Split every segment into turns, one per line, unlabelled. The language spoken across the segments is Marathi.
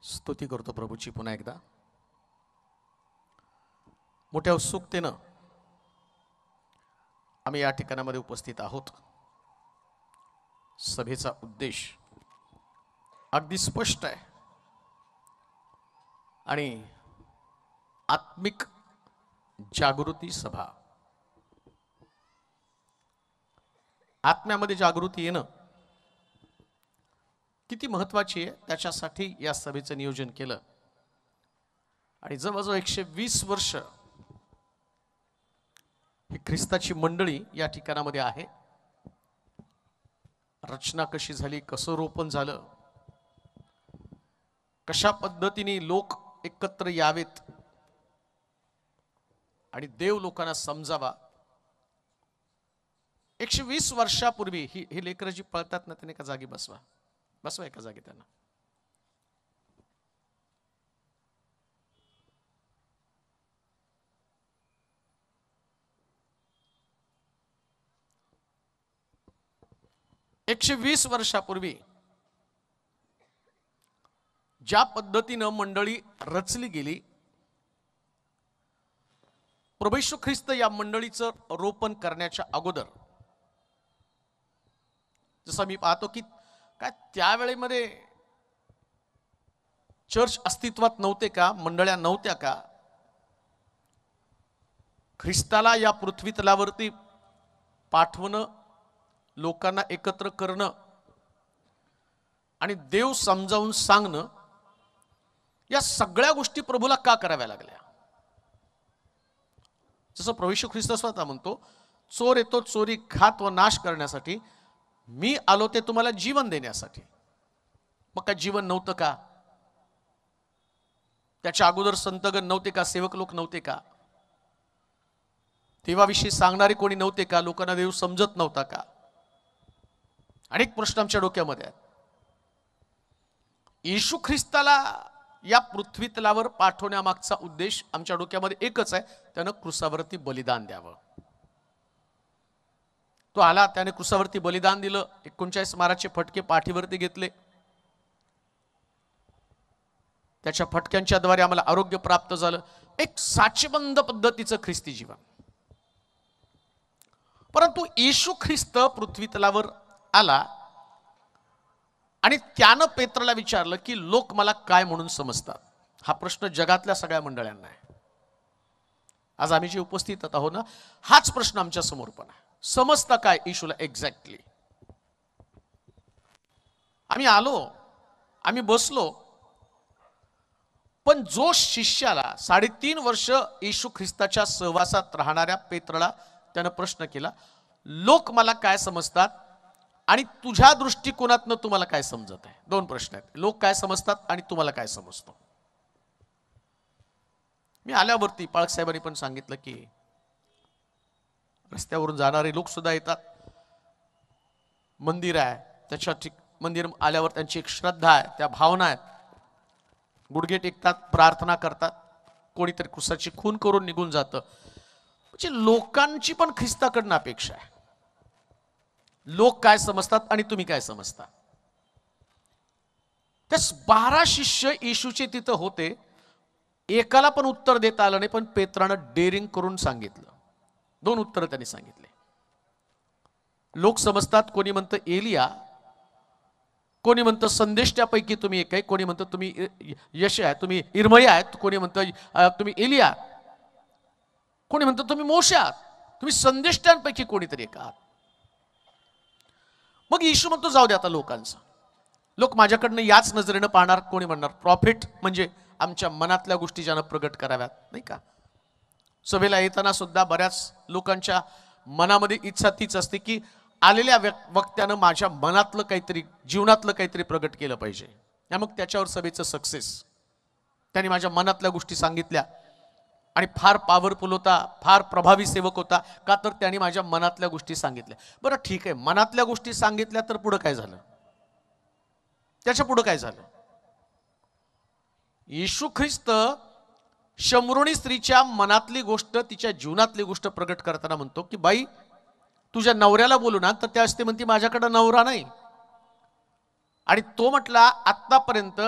स्तुती करतो प्रभूची पुन्हा एकदा. मोठ्या उत्सुकतेनं आम्ही या ठिकाणामध्ये उपस्थित आहोत. सभेचा उद्देश अगदी स्पष्ट आहे आणि आत्मिक जागृती सभा. आत्म्यामध्ये जागृती येणं किती महत्त्वाची आहे त्याच्यासाठी या सभेचं नियोजन केलं आणि जवळजवळ 120 वर्ष ही ख्रिस्ताची मंडळी या ठिकाणामध्ये आहे. रचना कशी झाली, कसं रोपण झालं, कशा पद्धतीने लोक एकत्र यावेत आणि देव लोकांना समजावा. 120 वर्षापूर्वी ही लेकरं जी पळतात ना, त्याने एका जागी बसवा एका जागी त्यांना. एकशे 120 वर्षापूर्वी ज्या पद्धतीनं मंडळी रचली गेली, प्रभू येशू ख्रिस्त या मंडळीचं रोपण करण्याच्या अगोदर जसं मी पाहतो की काय त्यावेळेमध्ये चर्च अस्तित्वात नव्हते का, मंडळ्या नव्हत्या का? ख्रिस्ताला या पृथ्वी तलावरती पाठवणं, लोकांना एकत्र करणं आणि देव समजावून सांगणं, या सगळ्या गोष्टी प्रभूला का कराव्या लागल्या? जसं प्रभू येशू ख्रिस्त स्वतः म्हणतो, चोर येतो चोरी, घात व नाश करण्यासाठी, मी आलो ते तुम्हाला जीवन देण्यासाठी. मग काय जीवन नव्हतं का? त्याच्या अगोदर संतगण नव्हते का? सेवक लोक नव्हते का? देवाविषयी सांगणारे कोणी नव्हते का? लोकांना देव समजत नव्हता का? अनेक प्रश्न आमच्या डोक्यामध्ये आहेत. येशू ख्रिस्ताला या पृथ्वी तलावर पाठवण्यामागचा उद्देश आमच्या डोक्यामध्ये एकच आहे, त्यानं क्रूसावरती बलिदान द्यावं. तो आला, त्याने क्रूसावरती बलिदान दिलं, 39 माराचे फटके पाठीवरती घेतले, त्याच्या फटक्यांच्या द्वारे आम्हाला आरोग्य प्राप्त झालं. एक साचेबंद पद्धतीचं ख्रिस्ती जीवन. परंतु येशू ख्रिस्त पृथ्वी तलावर आला आणि त्यानं पेत्रला विचारलं की लोक मला काय म्हणून समजतात. हा प्रश्न जगातल्या सगळ्या मंडळांना आहे. आज आम्ही जे उपस्थित आहोत ना, हाच प्रश्न आमच्या समोर पण आहे. समजतं काय येशूला एक्झॅक्टली? आम्ही आलो, आम्ही बसलो, पण जो शिष्याला 3.5 वर्ष येशू ख्रिस्ताच्या सहवासात राहणाऱ्या पेत्रला त्यानं प्रश्न केला, लोक मला काय समजतात आणि तुझ्या दृष्टिकोनातनं तुम्हाला काय समजत आहे? 2 प्रश्न आहेत. लोक काय समजतात आणि तुम्हाला काय समजतो? मी आल्यावरती पाळक साहेबांनी पण सांगितलं की रस्त्यावरून जाणारे लोक सुद्धा येतात, मंदिर आहे त्याच्या मंदिर आल्यावर त्यांची एक श्रद्धा आहे, त्या भावना आहेत, गुडघे टेकतात, प्रार्थना करतात, कोणीतरी क्रूसाची खून करून निघून जातं. म्हणजे लोकांची पण ख्रिस्ताकडनं अपेक्षा आहे. लोक काय समजतात आणि तुम्ही काय समजता? त्या 12 शिष्य येशूचे तिथं होते, एकाला पण उत्तर देता आलं नाही, पण पेत्रानं डेअरिंग करून सांगितलं. 2 उत्तर त्यांनी सांगितले. लोक समजतात, कोणी म्हणतं एलिया, कोणी म्हणतं संदेश त्यापैकी तुम्ही एक आहे, कोणी म्हणतं तुम्ही यश आहे, तुम्ही इर्मया आहेत, कोणी म्हणतं तुम्ही एलिया, कोणी म्हणतं तुम्ही मोशे आहात, तुम्ही संदेष्ट्यांपैकी कोणीतरी एक आहात. मग येशू म्हणतो जाऊ दे आता लोकांचं, लोक माझ्याकडनं याच नजरेनं पाहणार. कोणी म्हणणार प्रॉफिट म्हणजे आमच्या मनातल्या गोष्टी ज्यानं प्रगट कराव्यात, नाही का? सभेला येताना सुद्धा बऱ्याच लोकांच्या मनामध्ये इच्छा तीच असते की आलेल्या वक्त्यानं माझ्या मनातलं काहीतरी, जीवनातलं काहीतरी प्रगट केलं पाहिजे. मग त्याच्यावर सभेचं सक्सेस. त्यांनी माझ्या मनातल्या गोष्टी सांगितल्या आणि फार पॉवरफुल होता, फार प्रभावी सेवक होता, का तर त्याने माझ्या मनातल्या गोष्टी सांगितल्या. बरं ठीक आहे, मनातल्या गोष्टी सांगितल्या तर पुढं काय झालं? त्याच्या पुढं काय झालं? येशू ख्रिस्त शमरोणी स्त्रीच्या मनातली गोष्ट, तिच्या जीवनातली गोष्ट प्रगट करताना म्हणतो की बाई, तुझ्या नवऱ्याला बोलू ना, तर त्यावेळेस ते म्हणते माझ्याकडे नवरा नाही. आणि तो म्हटला आतापर्यंत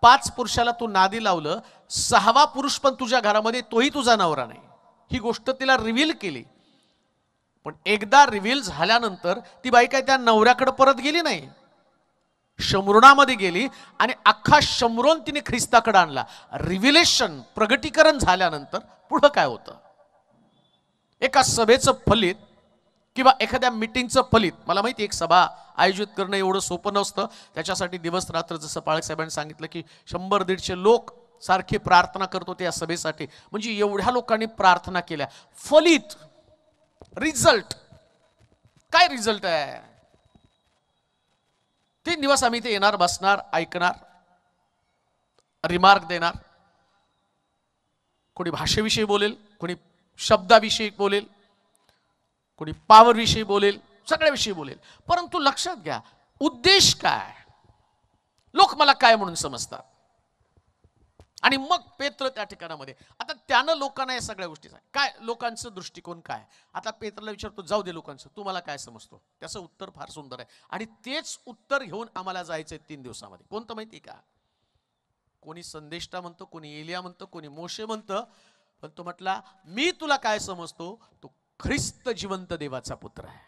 5 पुरुषाला तू नादी लावलं, 6वा पुरुष पण तुझ्या घरामध्ये, तोही तुझा नवरा नाही. ही गोष्ट तिला रिव्हील केली. पण एकदा रिव्हील झाल्यानंतर ती बाई काय त्या नवऱ्याकडे परत गेली नाही, शमरोणामध्ये गेली आणि अख्खा शमरोन तिने ख्रिस्ताकडे आणला. रिव्हिलेशन, प्रगटीकरण झाल्यानंतर पुढं काय होतं? एका सभेचं फलित किंवा एखाद्या मीटिंगचं फलित, मला माहिती एक सभा आयोजित करणं एवढं सोपं नसतं. त्याच्यासाठी दिवस रात्र, जसं पाळक साहेबांनी सांगितलं की 100-150 लोक सारखे प्रार्थना करतो त्या सभेसाठी. म्हणजे एवढ्या लोकांनी प्रार्थना केल्या. फलित, रिझल्ट काय? रिझल्ट आहे 3 दिवस आम्ही इथे येणार, बसणार, ऐकणार, रिमार्क देणार. कोणी भाषेविषयी बोलेल, कोणी शब्दाविषयी बोलेल, कोणी पॉवर विषयी बोलेल, सगळ्याविषयी बोलेल. परंतु लक्षात घ्या, उद्देश काय? लोक मला काय म्हणून समजतात? आणि मग पेत्र त्या ठिकाणामध्ये, आता त्यानं लोकांना या सगळ्या गोष्टी काय, लोकांचं दृष्टिकोन काय? आता पेत्रला विचारतो, जाऊ दे लोकांचं, तू मला काय समजतो? त्याचं उत्तर फार सुंदर आहे आणि तेच उत्तर घेऊन आम्हाला जायचंय 3 दिवसामध्ये. कोणतं माहिती का? कोणी संदेष्टा म्हणतो, कोणी एलिया म्हणतो, कोणी मोशे म्हणतं, पण तो म्हटला मी तुला काय समजतो? तो ख्रिस्त जिवंत देवाचा पुत्र आहे.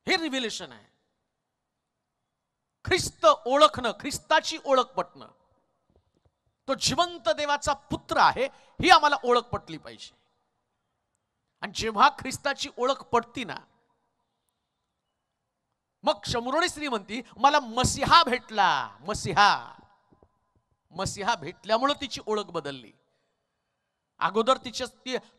हे रिव्हिलेशन आहे. ख्रिस्त ओळखणं, ख्रिस्ताची ओळख पटणं, तो जिवंत देवाचा पुत्र आहे ही आम्हाला ओळख पटली पाहिजे. आणि जेव्हा ख्रिस्ताची ओळख पटती ना, मग शमरोणी स्त्री म्हणती मला मसीहा भेटला. मसीहा भेटल्यामुळे तिची ओळख बदलली. अगोदर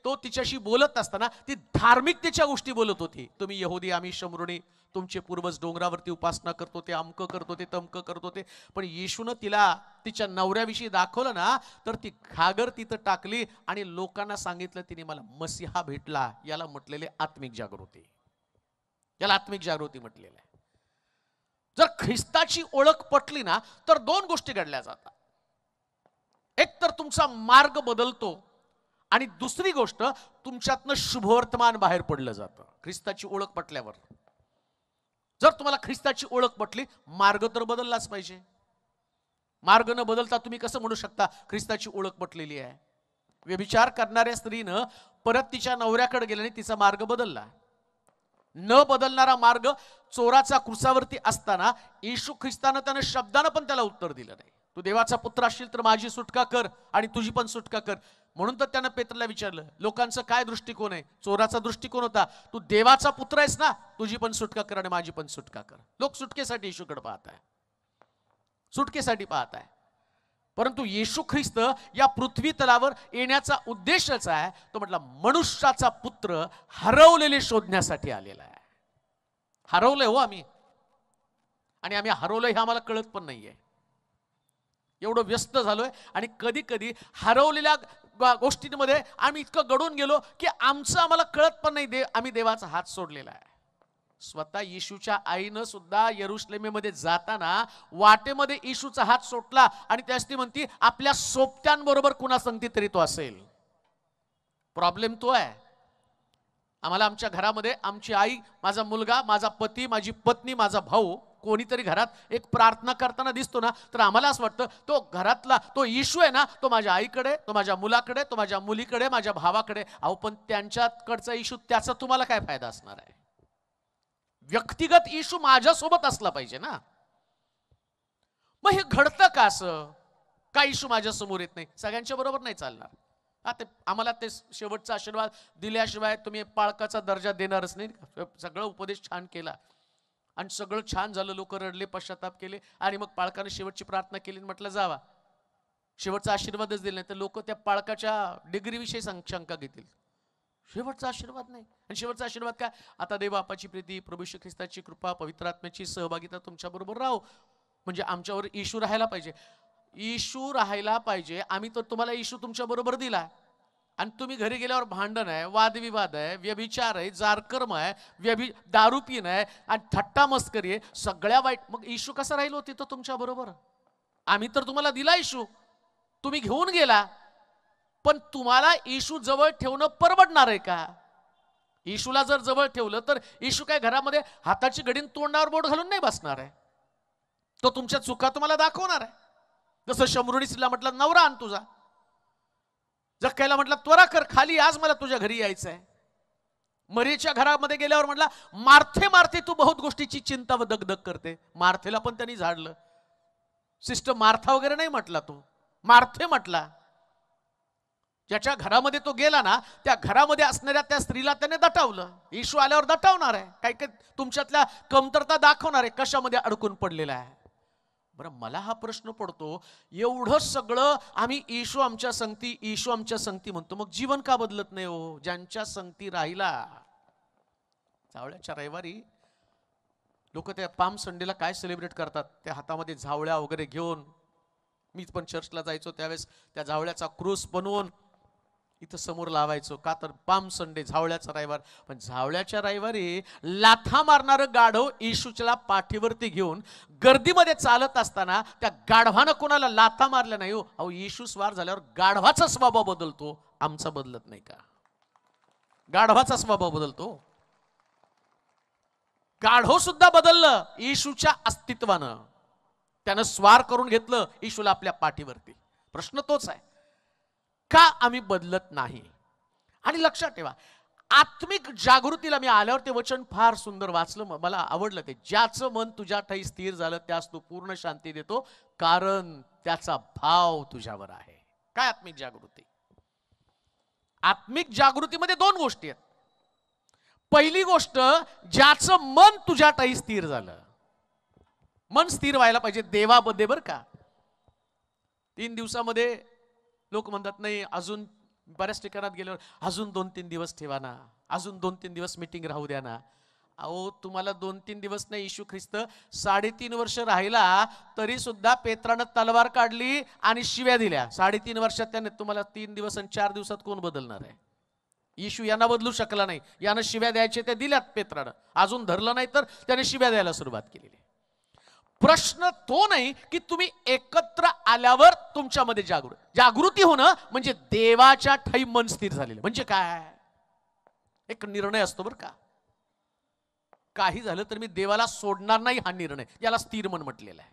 तो तिच्याशी बोलत असताना ती धार्मिकतेच्या गोष्टी बोलत होती. तुम्ही यहुदी, आम्ही शमरोणी, तुमचे पूर्वज डोंगरावरती उपासना करतो ते, अमकं करतो ते, तमकं करतो ते. पण येशूनं तिला तिच्या नवऱ्याविषयी दाखवलं ना, तर ती घागर तिथं टाकली आणि लोकांना सांगितलं तिने मला मसीहा भेटला. याला म्हटलेले आत्मिक जागृती, याला आत्मिक जागृती म्हटलेलं आहे. जर ख्रिस्ताची ओळख पटली ना, तर 2 गोष्टी घडल्या जातात. एक तर तुमचा मार्ग बदलतो आणि दुसरी गोष्ट, तुमच्यातनं शुभवर्तमान बाहेर पडलं जातं ख्रिस्ताची ओळख पटल्यावर. जर तुम्हाला ख्रिस्ताची ओळख पटली, मार्ग तर बदललाच पाहिजे. मार्ग न बदलता तुम्ही कसं म्हणू शकता ख्रिस्ताची ओळख पटलेली आहे? व्यभिचार करणाऱ्या स्त्रीनं परत तिच्या नवऱ्याकडे गेल्याने तिचा मार्ग बदलला. न बदलणारा मार्ग चोराचा क्रुसावरती असताना येशू ख्रिस्तानं त्यानं शब्दानं पण त्याला उत्तर दिलं नाही. तू देवाचा पुत्र असशील तर माझी सुटका कर आणि तुझी पण सुटका कर. म्हणून तर त्यानं पेत्रला विचारलं, लोकांचं काय दृष्टिकोन आहे? चोराचा दृष्टिकोन होता, तू देवाचा पुत्र आहेस ना, तुझी पण सुटका कर आणि माझी पण सुटका कर. लोक सुटकेसाठी येशूकडे पाहत आहे, सुटकेसाठी पाहत आहे. परंतु येशू ख्रिस्त या पृथ्वी तलावर येण्याचा उद्देशच आहे, तो म्हटला मनुष्याचा पुत्र हरवलेले शोधण्यासाठी आलेला आहे. हरवलंय हो आम्ही, आणि आम्ही हरवलंय हे आम्हाला कळत पण नाहीये. एवढं व्यस्त झालोय आणि कधी कधी हरवलेल्या गोष्टींमध्ये आम्ही इतकं गडून गेलो की आमचं आम्हाला कळत पण नाही आम्ही देवाचा हात सोडलेला आहे. स्वतः येशूच्या आईनं सुद्धा यरुशलेमेमध्ये जाताना वाटेमध्ये येशूचा हात सोडला आणि त्यास ती म्हणती आपल्या सोबत्यांबरोबर कुणा संगती तरी तो असेल. प्रॉब्लेम तो आहे. आम्हाला आमच्या घरामध्ये आमची आई, माझा मुलगा, माझा पती, माझी पत्नी, माझा भाऊ, कोणीतरी घरात एक प्रार्थना करताना दिसतो ना, तर आम्हाला असं वाटतं तो घरातला तो येशू आहे ना, तो माझ्या आईकडे, तो माझ्या मुलाकडे, तो माझ्या मुलीकडे, माझ्या भावाकडे. अहो पण त्यांच्याकडचा येशू, त्याचा तुम्हाला काय फायदा असणार आहे? व्यक्तिगत येशू माझ्यासोबत असला पाहिजे ना. मग हे घडतं का असं? का येशू माझ्या समोर येत नाही? सगळ्यांच्या बरोबर नाही चालणार. आम्हाला ते शेवटचा आशीर्वाद दिल्याशिवाय तुम्ही पाळकाचा दर्जा देणारच नाही. सगळं उपदेश छान केला आणि सगळं छान झालं, लोक रडले, पश्चाताप केले आणि मग पाळकाने शेवटची प्रार्थना केली, म्हटलं जावा. शेवटचा आशीर्वादच दिला नाही तर लोक त्या पाळकाच्या डिग्रीविषयी शंका घेतील. शेवटचा आशीर्वाद नाही. आणि शेवटचा आशीर्वाद काय? आता देव बापाची प्रीती, प्रभू येशू ख्रिस्ताची कृपा, पवित्र आत्म्याची सहभागिता तुमच्या बरोबर राहो. म्हणजे आमच्यावर येशू राहायला पाहिजे. येशू राहायला पाहिजे. आम्ही तर तुम्हाला येशू तुमच्या बरोबर दिला, आणि तुम्ही घरी गेल्यावर भांडण आहे, वादविवाद आहे, व्यभिचार आहे, जारकर्म आहे, दारू पिणं आहे आणि थट्टा मस्करी आहे, सगळ्या वाईट. मग येशू कसा राहिलो तिथं तुमच्या बरोबर? आम्ही तर तुम्हाला दिला येशू, तुम्ही घेऊन गेला, पण तुम्हाला येशू जवळ ठेवणं परवडणार आहे का? येशूला जर जवळ ठेवलं तर येशू काय घरामध्ये हाताची घडीन तोंडावर बोट घालून नाही बसणार आहे. तो तुमच्या चुका तुम्हाला दाखवणार आहे. जसं शमरुणीला म्हटलं नवरा आण तुझा, जक्कायला म्हटलं त्वरा कर खाली, आज मला तुझ्या घरी यायचं आहे. मरीच्या घरामध्ये गेल्यावर म्हटला मार्थे मार्थे तू बहुत गोष्टीची चिंता व दगदग करते. मार्थेला पण त्यांनी झाडलं. सिस्टर मार्था वगैरे नाही म्हटला, तो मार्थे म्हटला. ज्याच्या घरामध्ये तो गेला ना, त्या घरामध्ये असणाऱ्या त्या स्त्रीला त्याने दटावलं. येशू आल्यावर दटावणार आहे, काही काही तुमच्यातल्या कमतरता दाखवणार आहे, कशामध्ये अडकून पडलेला आहे. बरं, मला हा प्रश्न पडतो, एवढं सगळं आम्ही येशू आमच्या संगती, येशू आमच्या संगती म्हणतो, मग जीवन का बदलत नाही हो? ज्यांच्या संगती राहिला. जावळ्याच्या रविवारी लोक त्या पाम संडेला काय सेलिब्रेट करतात, त्या हातामध्ये झावळ्या वगैरे घेऊन. मी पण चर्चला जायचो त्यावेळेस त्या झावळ्याचा क्रूस बनवून इथं समोर लावायचो. का तर पाम संडे, झावळ्याचा रविवार. पण झावळ्याच्या रविवारी लाथा मारणारं गाढव येशूच्या पाठीवरती घेऊन गर्दीमध्ये चालत असताना त्या गाढवानं कोणाला लाथा मारल्या नाही हो. अहो, येशू स्वार झाल्यावर गाढवाचा स्वभाव बदलतो, आमचा बदलत नाही का? गाढवाचा स्वभाव बदलतो. गाढव सुद्धा बदललं येशूच्या अस्तित्वानं. त्यानं स्वार करून घेतलं येशूला आपल्या पाठीवरती. प्रश्न तोच आहे, का आम्ही बदलत नाही? आणि लक्षात ठेवा, आत्मिक जागृतीला मी आल्यावर ते वचन फार सुंदर वाचलं, मला आवडलं ते. ज्याचं मन तुझ्या ठाई स्थिर झालं त्यास तू पूर्ण शांती देतो, कारण त्याचा भाव तुझ्यावर आहे. काय आत्मिक जागृती? आत्मिक जागृतीमध्ये दोन गोष्टी आहेत. पहिली गोष्ट, ज्याचं मन तुझ्या ठाई स्थिर झालं. मन स्थिर व्हायला पाहिजे देवामध्ये, बरं का? 3 दिवसामध्ये लोक म्हणतात नाही, अजून बऱ्याच ठिकाणात गेल्यावर अजून 2-3 दिवस ठेवा ना, अजून 2-3 दिवस मीटिंग राहू द्या ना. अहो, तुम्हाला 2-3 दिवस नाही, येशू ख्रिस्त 3.5 वर्ष राहिला तरी सुद्धा पेत्रानं तलवार काढली आणि शिव्या दिल्या. 3.5 वर्षात त्याने तुम्हाला 3 दिवस आणि 4 दिवसात कोण बदलणार आहे? येशू यांना बदलू शकला नाही. यानं शिव्या द्यायचे ते दिल्यात पेत्रानं. अजून धरलं नाही तर त्याने शिव्या द्यायला सुरुवात केलेली. प्रश्न तो नाही की तुम्ही एकत्र आल्यावर तुमच्यामध्ये जागृती होणं म्हणजे देवाच्या ठाई मन स्थिर झालेलं. म्हणजे काय? एक निर्णय असतो बरं का. काही झालं तर मी देवाला सोडणार नाही, हा निर्णय, याला स्थिर मन म्हटलेलं आहे.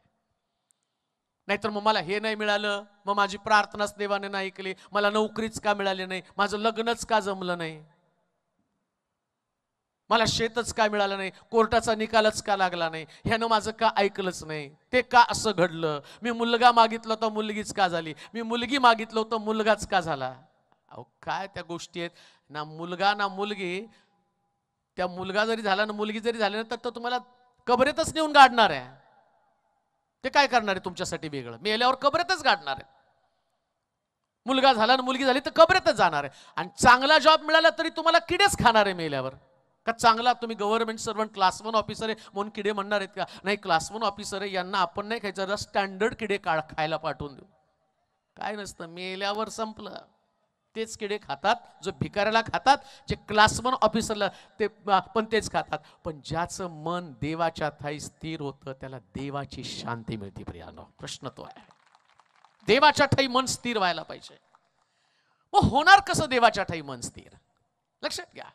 नाहीतर मग मला हे नाही मिळालं, मग माझी प्रार्थनाच देवाने नाही केली, मला नोकरीच का मिळाली नाही, माझं लग्नच का जमलं नाही, मला शेतच का मिळालं नाही, कोर्टाचा निकालच का लागला नाही, ह्यानं माझं का ऐकलंच नाही, ते का असं घडलं, मी मुलगा मागितलं तर मुलगीच का झाली, मी मुलगी मागितलं तर मुलगाच का झाला. अहो, काय त्या गोष्टी आहेत ना, मुलगा ना मुलगी. त्या मुलगा जरी झाला ना मुलगी जरी झाली ना, तर तो तुम्हाला कबरेतच नेऊन गाडणार आहे. ते काय करणार आहे तुमच्यासाठी वेगळं? मेल्यावर कबरेतच गाडणार आहे. मुलगा झाला ना मुलगी झाली तर कबरेतच जाणार आहे. आणि चांगला जॉब मिळाला तरी तुम्हाला किडेच खाणार आहे मेल्यावर. का चांगला तुम्ही गव्हर्नमेंट सर्वंट क्लास 1 ऑफिसर आहे म्हणून किडे म्हणणार आहेत का? नाही, क्लास 1 ऑफिसर आहे, यांना आपण नाही खायचं, जरा स्टँडर्ड किडे खायला पाठवून देऊ. काय नसतं, मेल्यावर संपलं. तेच किडे खातात जो भिकाऱ्याला खातात, जे क्लास 1 ऑफिसरला ते पण तेच खातात. पण ज्याचं मन देवाच्या ठाई स्थिर होतं त्याला देवाची शांती मिळते. प्रियानो, प्रश्न तो आहे, देवाच्या ठाई मन स्थिर व्हायला पाहिजे. मग होणार कसं देवाच्या ठाई मन स्थिर? लक्षात घ्या,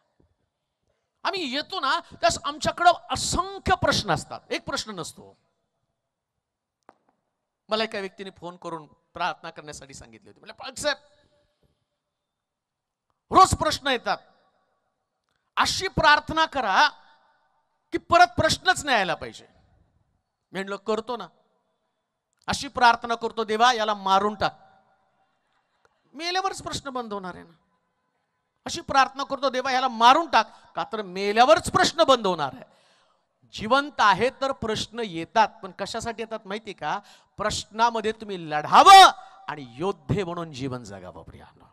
आम्ही येतो ना त्यास आमच्याकडं असंख्य प्रश्न असतात, एक प्रश्न नसतो. मला एका व्यक्तीने फोन करून प्रार्थना करण्यासाठी सांगितली होती. म्हणजे साहेब, रोज प्रश्न येतात, अशी प्रार्थना करा की परत प्रश्नच नाही यायला पाहिजे. मी म्हणलं करतो ना, अशी प्रार्थना करतो, देवा याला मारून टाक, मेल्यावरच प्रश्न बंद होणार आहे ना. अशी प्रार्थना करतो, देवा याला मारून टाक, का तर मेल्यावरच प्रश्न बंद होणार आहे. जिवंत आहे तर प्रश्न येतात, पण कशासाठी येतात माहिती का? प्रश्नामध्ये तुम्ही लढावं आणि योद्धे म्हणून जीवन जगावं. प्रियानो,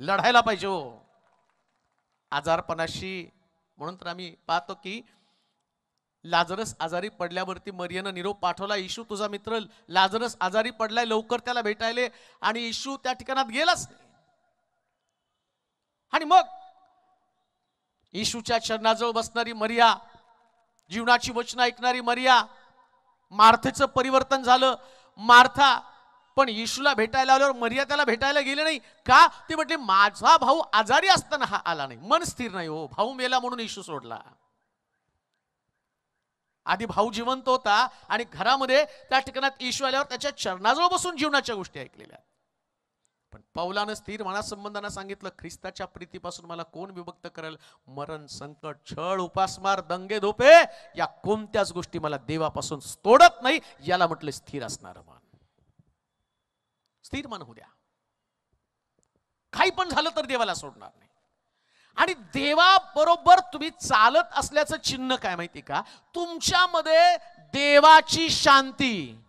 लढायला पाहिजे हो आजारपणाशी. म्हणून तर आम्ही पाहतो की लाजरस आजारी पडल्यावरती मरियेनं निरोप पाठवला, येशू तुझा मित्र लाजरस आजारी पडलाय, लवकर त्याला भेटायले. आणि येशू त्या ठिकाणात गेलाच नाही. आणि मग येशूच्या चरणाजवळ बसणारी मरिया, जीवनाची वचनं ऐकणारी मरिया, मार्थेचं परिवर्तन झालं. मार्था पण येशूला भेटायला आल्यावर मरिया त्याला भेटायला गेले नाही. का? ते म्हटले माझा भाऊ आजारी असताना हा आला नाही. मन स्थिर नाही हो, भाऊ मेला म्हणून येशू सोडला. आधी भाऊ जिवंत होता आणि घरामध्ये त्या ठिकाणात येशू आल्यावर त्याच्या चरणाजवळ बसून जीवनाच्या गोष्टी ऐकलेल्या. पण पौलानं स्थिर मनासंबंधांना सांगितलं, ख्रिस्ताच्या प्रीतीपासून मला कोण विभक्त करेल? मरण, संकट, छळ, उपासमार, दंगे, धोपे या कोणत्याच गोष्टी मला देवापासून तोडत नाही. याला म्हटलं स्थिर असणार मन. स्थिर मन होऊ द्या. काही पण झालं तर देवाला सोडणार नाही. आणि देवाबरोबर तुम्ही चालत असल्याचं चिन्ह काय माहिती का? तुमच्यामध्ये देवाची शांती.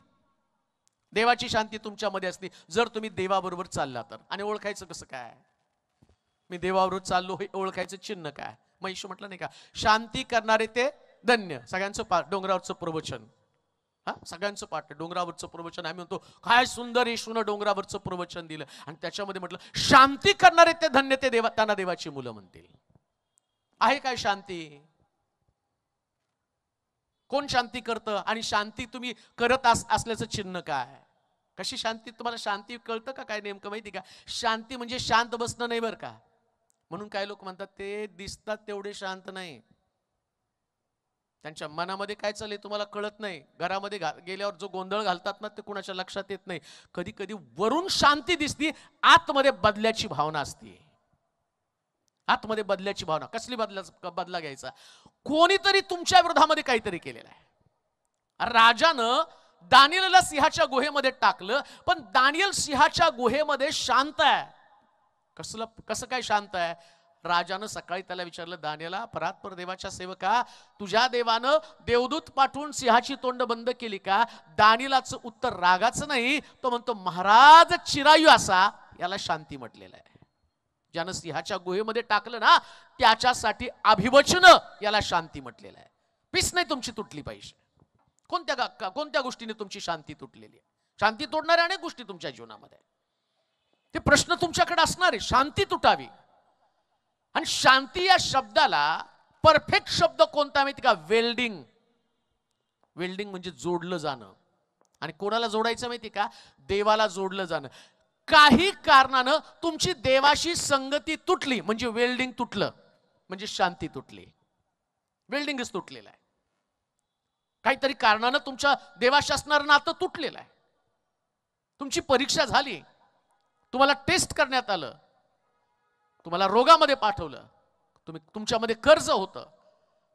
देवाची शांती तुमच्यामध्ये असते जर तुम्ही देवाबरोबर चालला तर. आणि ओळखायचं कसं काय? मी देवाबरोबर चाललो हे ओळखायचं चिन्ह काय? मग येशू म्हटलं नाही का, शांती करणारे ते धन्य. सगळ्यांचं पाठ, डोंगरावरचं प्रवचन, हा सगळ्यांचं पाठ, डोंगरावरचं प्रवचन. आम्ही म्हणतो काय सुंदर येशूनं डोंगरावरचं प्रवचन दिलं. आणि त्याच्यामध्ये म्हटलं शांती करणारे ते धन्य, ते देवा त्यांना देवाची मुलं म्हणतील. आहे काय शांती? कोण शांती करतं? आणि शांती तुम्ही करत असल्याचं चिन्ह काय? कशी शांती? तुम्हाला शांती कळतं का काय नेमकं माहिती का? शांती म्हणजे शांत बसणं नाही बरं का. म्हणून काय लोक म्हणतात ते दिसतात तेवढे शांत नाही. त्यांच्या मनामध्ये काय चाललंय तुम्हाला कळत नाही. घरामध्ये गेल्यावर जो गोंधळ घालतात ना ते कुणाच्या लक्षात येत नाही. कधी कधी वरून शांती दिसती, आतमध्ये बदल्याची भावना असते. आतमध्ये बदल्याची भावना. कसली बदला घ्यायचा? कोणीतरी तुमच्या विरोधामध्ये काहीतरी केलेलं आहे. राजानं दानिएलला सिंहाच्या गुहेमध्ये टाकलं, पण दानिएल सिंहाच्या गुहेमध्ये शांत आहे. कसं काय शांत आहे? राजानं सकाळी त्याला विचारलं, दानिएला, परात्पर देवाच्या सेवका, तुझ्या देवानं देवदूत पाठवून सिंहाची तोंड बंद केली का? दानिएलाचं उत्तर रागाचं नाही, तो म्हणतो महाराज चिरायू असा याला शांती म्हटलेलं आहे. ज्यानं सिंहाच्या गुहेमध्ये टाकलं ना त्याच्यासाठी अभिवचन याला शांती म्हटलेलं आहे. पीस नाही तुमची तुटली पाहिजे. कोणत्या गोष्टीने तुमची शांती तुटलेली आहे? शांती तोडणाऱ्या अनेक गोष्टी तुमच्या जीवनामध्ये. ते प्रश्न तुमच्याकडे असणार आहे. शांती तुटावी. आणि शांती या शब्दाला परफेक्ट शब्द कोणता माहिती का? वेल्डिंग. वेल्डिंग म्हणजे जोडलं जाणं. आणि कोणाला जोडायचं माहिती का? देवाला जोडलं जाणं. काही कारणानं तुमची देवाशी संगती तुटली म्हणजे वेल्डिंग तुटलं, म्हणजे शांती तुटली. वेल्डिंगच तुटलेलं आहे. काहीतरी कारणानं तुमच्या देवाशी असणारं नातं तुटलेलं आहे. तुमची परीक्षा झाली, तुम्हाला टेस्ट करण्यात आलं, तुम्हाला रोगामध्ये पाठवलं, तुमच्यामध्ये कर्ज होतं,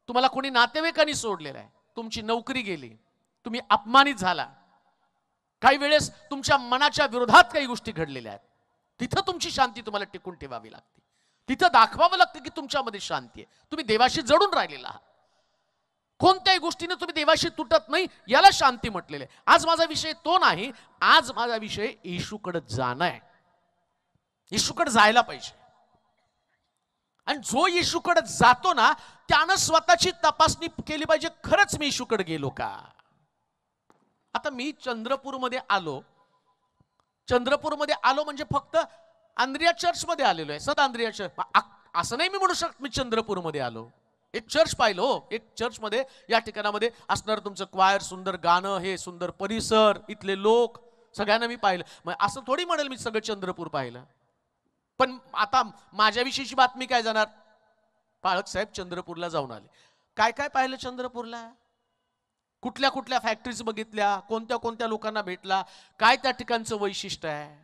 तुम्हाला कोणी नातेवाईकांनी सोडलेलं आहे, तुमची नोकरी गेली, तुम्ही अपमानित झाला, काही वेळेस तुमच्या मनाच्या विरोधात काही गोष्टी घडलेल्या आहेत. तिथं तुमची शांती तुम्हाला टिकून ठेवावी लागते. तिथं दाखवावं लागतं की तुमच्यामध्ये शांती आहे. तुम्ही देवाशी जडून राहिलेला आहात. कोणत्याही गोष्टीने तुम्ही देवाशी तुटत नाही, याला शांती म्हटलेलं आहे. आज माझा विषय तो नाही. आज माझा विषय येशूकडे जाणं आहे. येशूकडे जायला पाहिजे. आणि जो येशूकडे जातो ना त्यानं स्वतःची तपासणी केली पाहिजे, खरंच मी येशूकडे गेलो का? आता मी चंद्रपूरमध्ये आलो. चंद्रपूरमध्ये आलो म्हणजे फक्त आंद्रिया चर्चमध्ये आलेलो आहे. सद आंद्रिया चर्च असं नाही मी म्हणू शकत मी चंद्रपूरमध्ये आलो. एक चर्च पाहिलं हो. एक चर्चमध्ये या ठिकाणामध्ये असणार तुमचं क्वायर, सुंदर गाणं, हे सुंदर परिसर, इथले लोक सगळ्यांना मी पाहिलं. मग असं थोडी म्हणेल मी सगळं चंद्रपूर पाहिलं. पण आता माझ्याविषयीची बातमी काय जाणार? पाळक साहेब चंद्रपूरला जाऊन आले. काय काय पाहिलं चंद्रपूरला? कुठल्या कुठल्या फॅक्टरीज बघितल्या, कोणत्या कोणत्या लोकांना भेटला, काय त्या ठिकाणचं वैशिष्ट्य आहे.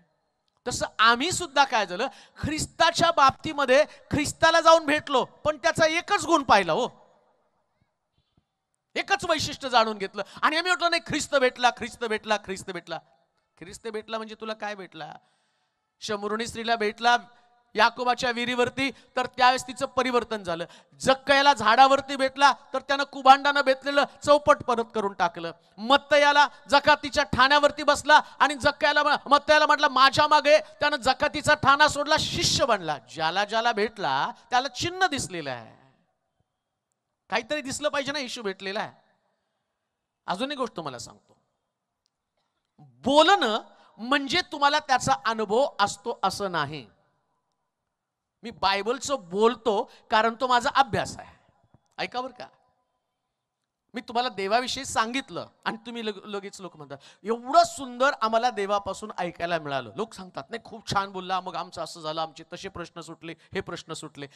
तसं आम्ही सुद्धा काय झालं, ख्रिस्ताच्या बाबतीमध्ये ख्रिस्ताला जाऊन भेटलो, पण त्याचा एकच गुण पाहिला हो, एकच वैशिष्ट्य जाणून घेतलं. आणि आम्ही म्हटलं नाही ख्रिस्त भेटला, ख्रिस्त भेटला, ख्रिस्त भेटला. ख्रिस्त भेटला म्हणजे तुला काय भेटला? शमरुणी स्त्रीला भेटला याकोबाच्या विहिरीवरती, तर त्यावेळेस तिचं परिवर्तन झालं. जक्कयाला झाडावरती भेटला, तर त्यानं कुभांडानं बेतलेलं चौपट परत करून टाकलं. मत्तयाला जकातीच्या ठाण्यावरती बसला आणि मत्तयाला म्हटलं माझ्या मागे, त्यानं जकातीचा ठाणा सोडला, शिष्य बनला. ज्याला ज्याला भेटला त्याला चिन्ह दिसलेलं आहे. काहीतरी दिसलं पाहिजे ना येशू भेटलेला आहे. अजून एक गोष्ट मला सांगतो, बोलणं म्हणजे तुम्हाला त्याचा अनुभव असतो असं नाही. मी बायबलचं बोलतो कारण तो माझा अभ्यास आहे. ऐका बरं का, मी तुम्हाला देवाविषयी सांगितलं आणि तुम्ही लगेच लोक म्हणतात एवढं सुंदर आम्हाला देवापासून ऐकायला मिळालं. लोक सांगतात नाही खूप छान बोलला, मग आमचं असं झालं, आमचे तसे प्रश्न सुटले, हे प्रश्न सुटले.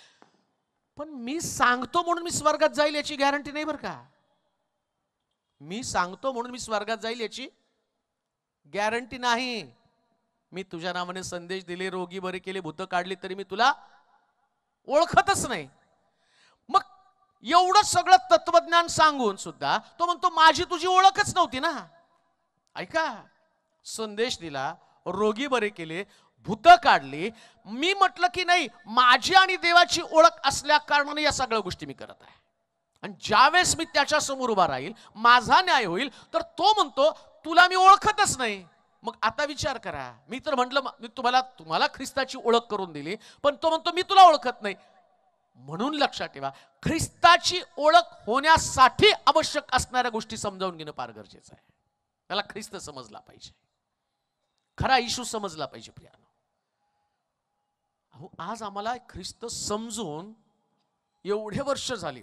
पण मी सांगतो म्हणून मी स्वर्गात जाईल याची गॅरंटी नाही बरं का. मी सांगतो म्हणून मी स्वर्गात जाईल याची गॅरंटी नाही. मी तुझ्या नावाने संदेश दिले, रोगी बरे केले, भूत काढली, तरी मी तुला ओळखतच नाही. मग एवढं सगळं तत्वज्ञान सांगून सुद्धा तो म्हणतो माझी तुझी ओळखच नव्हती ना. ऐका, संदेश दिला, रोगी बरे केले, भूत काढली, मी म्हटलं की नाही माझी आणि देवाची ओळख असल्या कारणाने या सगळ्या गोष्टी मी करत आहे. आणि ज्यावेळेस मी त्याच्या समोर उभा राहील, माझा न्याय होईल, तर तो म्हणतो तुला मी ओळखतच नाही. मग आता विचार करा, मी तर म्हटलं मी तुम्हाला ख्रिस्ताची ओळख करून दिली, पण तो म्हणतो मी तुला ओळखत नाही. म्हणून लक्षात ठेवा, ख्रिस्ताची ओळख होण्यासाठी आवश्यक असणाऱ्या गोष्टी समजावून घेणं फार गरजेचं आहे. त्याला ख्रिस्त समजला पाहिजे, खरा येशू समजला पाहिजे. प्रियानो, अहो आज आम्हाला ख्रिस्त समजून एवढे वर्ष झाली.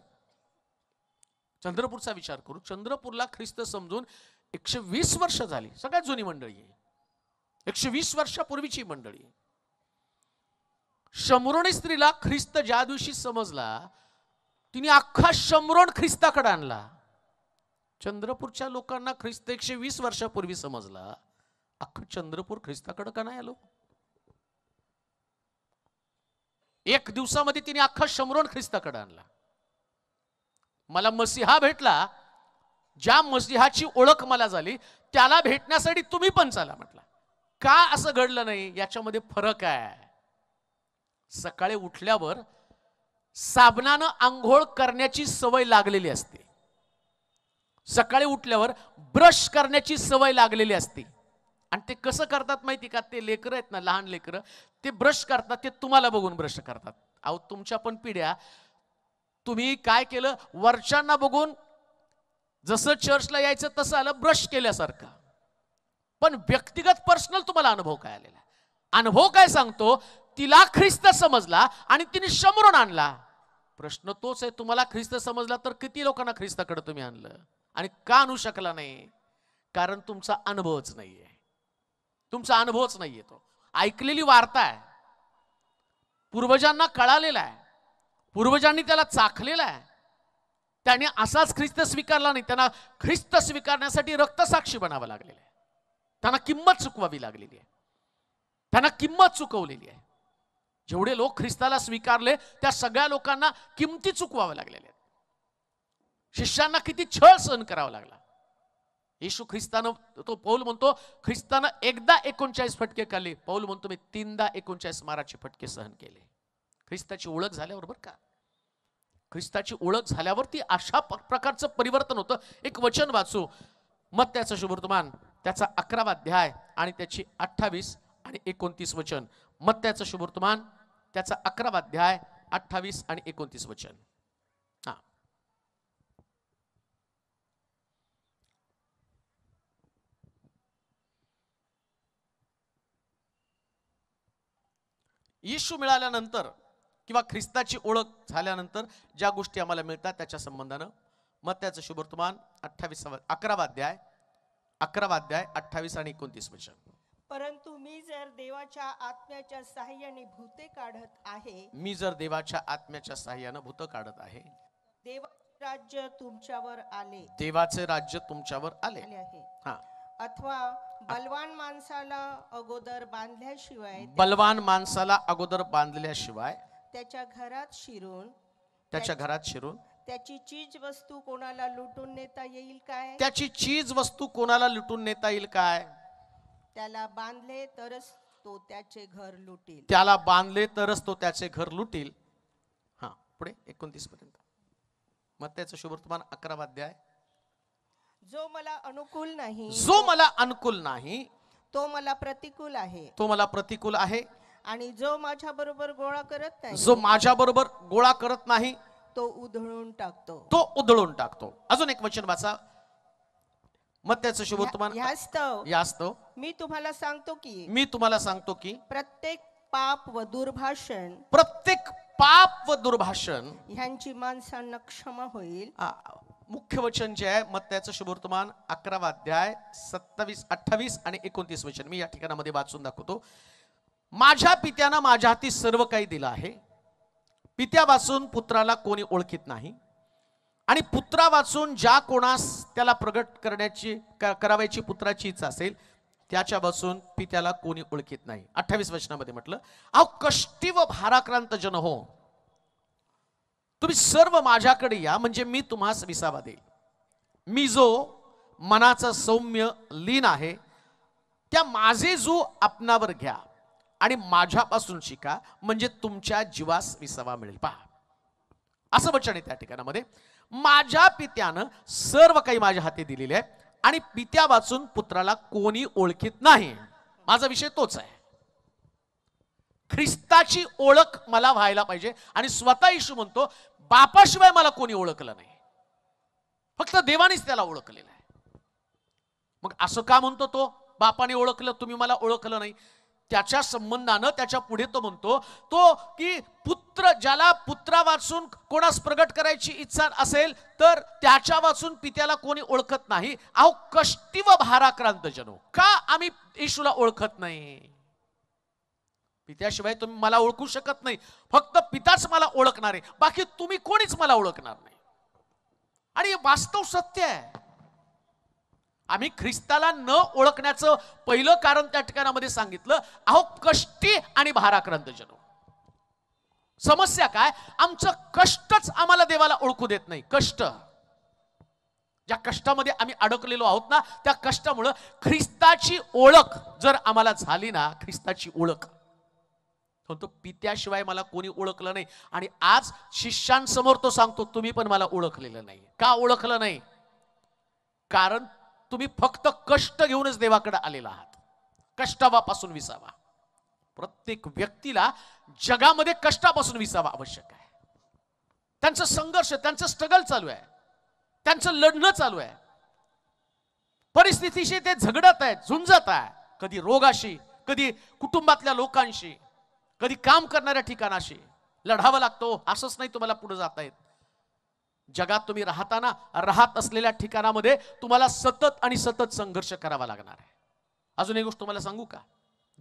चंद्रपूरचा विचार करू, चंद्रपूरला ख्रिस्त समजून 120 वर्ष झाली. सगळ्यात जुनी मंडळी आहे, 120 वर्षापूर्वीची मंडळी. शमरोणी स्त्रीला ख्रिस्त ज्या दिवशी समजला, तिने अख्खा शमरोण ख्रिस्ताकडे आणला. चंद्रपूरच्या लोकांना ख्रिस्त 120 वर्षापूर्वी समजला, अख्खं चंद्रपूर ख्रिस्ताकडे का नाही आलो? एक दिवसामध्ये तिने अख्खा शमरोण ख्रिस्ताकडे आणला. मला मसीहा भेटला, ज्या मसीहाची ओळख मला झाली त्याला भेटण्यासाठी तुम्ही पण चला म्हटला. का असं घडलं नाही? याच्यामध्ये फरक आहे. सकाळी उठल्यावर साबणानं आंघोळ करण्याची सवय लागलेली असते, सकाळी उठल्यावर ब्रश करण्याची सवय लागलेली असते. आणि ते कसं करतात माहिती का? ते लेकरं आहेत ना, लहान लेकरं, ते ब्रश करतात, ते तुम्हाला बघून ब्रश करतात. अहो तुमच्या पण पिढ्या, तुम्ही काय केलं, वरच्यांना बघून जसं चर्चला यायचं तसं आलं ब्रश केल्यासारखं. पण व्यक्तिगत पर्सनल तुम्हाला अनुभव काय आलेला? अनुभव काय सांगतो? तिला ख्रिस्त समजला आणि तिने शमरोन आणला. प्रश्न तोच आहे, तुम्हाला ख्रिस्त समजला तर किती लोकांना ख्रिस्ताकडे तुम्ही आणलं? आणि का आणू शकला नाही? कारण तुमचा अनुभवच नाहीये, तुमचा अनुभवच नाहीये. तो ऐकलेली वार्ता आहे, पूर्वजांना कळालेला आहे, पूर्वजांनी त्याला चाखलेला आहे. त्याने असाच ख्रिस्त स्वीकारला नाही, त्यांना ख्रिस्त स्वीकारण्यासाठी रक्तसाक्षी बनावं लागलेलं आहे. त्यांना किंमत चुकवावी लागलेली आहे, त्यांना किंमत चुकवलेली आहे. जेवढे लोक ख्रिस्ताला स्वीकारले त्या सगळ्या लोकांना किमती चुकवाव्या लागलेल्या आहेत. शिष्यांना किती छळ सहन करावा लागला. येशू ख्रिस्तानं, तो पौल म्हणतो, ख्रिस्तानं एकदा 39 फटके खाल्ले, पौल म्हणतो मी 3दा 39 माराचे फटके सहन केले. ख्रिस्ताची ओळख झाल्यावर बरं का, ख्रिस्ताची ओळख झाल्यावरती अशा प्रकारचं परिवर्तन होतं. एक वचन वाचू, मत्त्याचं शुभवर्तमान त्याचा 11वा अध्याय आणि त्याची 28 आणि 29 वचन. मत्त्याचं शुभवर्तमान त्याचा 11वा अध्याय 28 आणि 29 वचन. हा, येशू मिळाल्यानंतर किंवा ख्रिस्ताची ओळख झाल्यानंतर ज्या गोष्टी आम्हाला मिळतात त्याच्या संबंधानं मत्त्याचं शुभवर्तमान 11वा अध्याय 28 आणि 29 वचन.
परंतु मी जर देवाच्या आत्म्याच्या साहाय्याने भूते काढत आहे,
मी जर देवाच्या आत्म्याच्या साहाय्याने भूत काढत आहे,
देवाचे राज्य तुमच्यावर आले,
देवाचे राज्य तुमच्यावर आले
आहे.
हा,
अथवा बलवान माणसाला अगोदर बांधल्याशिवाय,
बलवान माणसाला अगोदर बांधल्याशिवाय
त्याच्या घरात शिरून,
त्याच्या घरात शिरून
त्याची चीज वस्तू कोणाला लुटून नेता येईल काय?
त्याची चीज वस्तू कोणाला लुटून नेता येईल काय?
त्याला बांधले तरच तो त्याचे घर लुटील,
त्याला बांधले तरच तो त्याचे घर लुटील. हा, पुढे 29 पर्यंत. मत्त्याचं शुभवर्तमान 11वा अध्याय.
जो मला अनुकूल नाही,
जो मला अनुकूल नाही,
तो मला प्रतिकूल आहे,
तो मला प्रतिकूल आहे.
आणि जो माझ्या बरोबर गोळा करत नाही,
जो माझ्या बरोबर गोळा करत नाही,
तो उधळून टाकतो,
तो उधळून टाकतो. अजून एक वचन वाचा, मत्त्याचं शुभवर्तमान.
यास्तव
यास्तव
मी तुम्हाला सांगतो की,
मी तुम्हाला सांगतो की
प्रत्येक पाप व दुर्भाषण
प्रत्येक पाप व दुर्भाषण
ह्यांची माणसांना क्षमा होईल.
मुख्य वचन जे आहे मत्तयाचं शुभवर्तमान 11वा अध्याय 27, 28 आणि 29 वचन मी या ठिकाणामध्ये वाचून दाखवतो. माझ्या पित्यानं माझ्या हाती सर्व काही दिलं आहे. पित्या वाचून पुत्राला कोणी ओळखीत नाही आणि पुत्रा वाचून ज्या कोणास त्याला प्रगट करण्याची करावायची पुत्राची इच्छा असेल त्याच्या वाचून पित्याला कोणी ओळखीत नाही. 28 वचनामध्ये म्हटलं, अहो कष्टी व भाराक्रांत जन हो, तुम्ही सर्व माझ्याकडे या म्हणजे मी तुम्हास विसावा देईल. मी जो मनाचा सौम्य लीन आहे त्या माझे जो आपणावर घ्या आणि माझ्यापासून शिका म्हणजे तुमच्या जीवास विसावा मिळेल. पहा असं वचन आहे त्या ठिकाणामध्ये. माझ्या पित्यानं सर्व काही माझ्या हाती दिलेले आहे आणि पित्या वाचून पुत्राला कोणी ओळखीत नाही. माझा विषय तोच आहे. ख्रिस्ताची ओळख मला व्हायला पाहिजे आणि स्वतः येशू म्हणतो बापाशिवाय मला कोणी ओळखलं नाही, फक्त देवानेच त्याला ओळखलेलं आहे. मग असं का म्हणतो तो बापाने ओळखलं तुम्ही मला ओळखलं नाही? त्याच्या संबंधानं त्याच्या पुढे तो म्हणतो तो की पुत्र ज्याला पुत्रा वाचून कोणास प्रगट करायची इच्छा असेल तर त्याच्या वाचून पित्याला कोणी ओळखत नाही. अहो कष्टी व भाराक्रांत जनो, का आम्ही येशूला ओळखत नाही? पित्याशिवाय तुम्ही मला ओळखू शकत नाही, फक्त पिताच मला ओळखणार आहे, बाकी तुम्ही कोणीच मला ओळखणार नाही. आणि वास्तव सत्य आहे. आम्ही ख्रिस्ताला न ओळखण्याचं पहिलं कारण त्या ठिकाणामध्ये सांगितलं, अहो कष्टी आणि भाराक्रांत जनो. समस्या काय? आमचं कष्टच आम्हाला देवाला ओळखू देत नाही. कष्ट, ज्या कष्टामध्ये आम्ही अडकलेलो आहोत ना, त्या कष्टामुळे ख्रिस्ताची ओळख जर आम्हाला झाली ना, ख्रिस्ताची ओळख तो पित्याशिवाय मला कोणी ओळखलं नाही. आणि आज शिष्यांसमोर तो सांगतो तुम्ही पण मला ओळखलेलं नाही. का ओळखलं नाही? कारण तुम्ही फक्त कष्ट घेऊनच देवाकडे आलेला आहात. कष्टापासून विसावा. प्रत्येक व्यक्तीला जगामध्ये कष्टापासून विसावा आवश्यक आहे. त्यांचं संघर्ष, त्यांचं स्ट्रगल चालू आहे, त्यांचं लढणं चालू आहे, परिस्थितीशी ते झगडत आहेत, झुंजत आहे. कधी रोगाशी, कधी कुटुंबातल्या लोकांशी, कधी काम करणाऱ्या ठिकाणाशी लढावं लागतो. असंच नाही तुम्हाला पुढे जाता येत. जगात तुम्ही राहत असलेल्या ठिकाणामध्ये तुम्हाला सतत आणि सतत संघर्ष करावा लागणार आहे. अजून एक गोष्ट तुम्हाला सांगू का?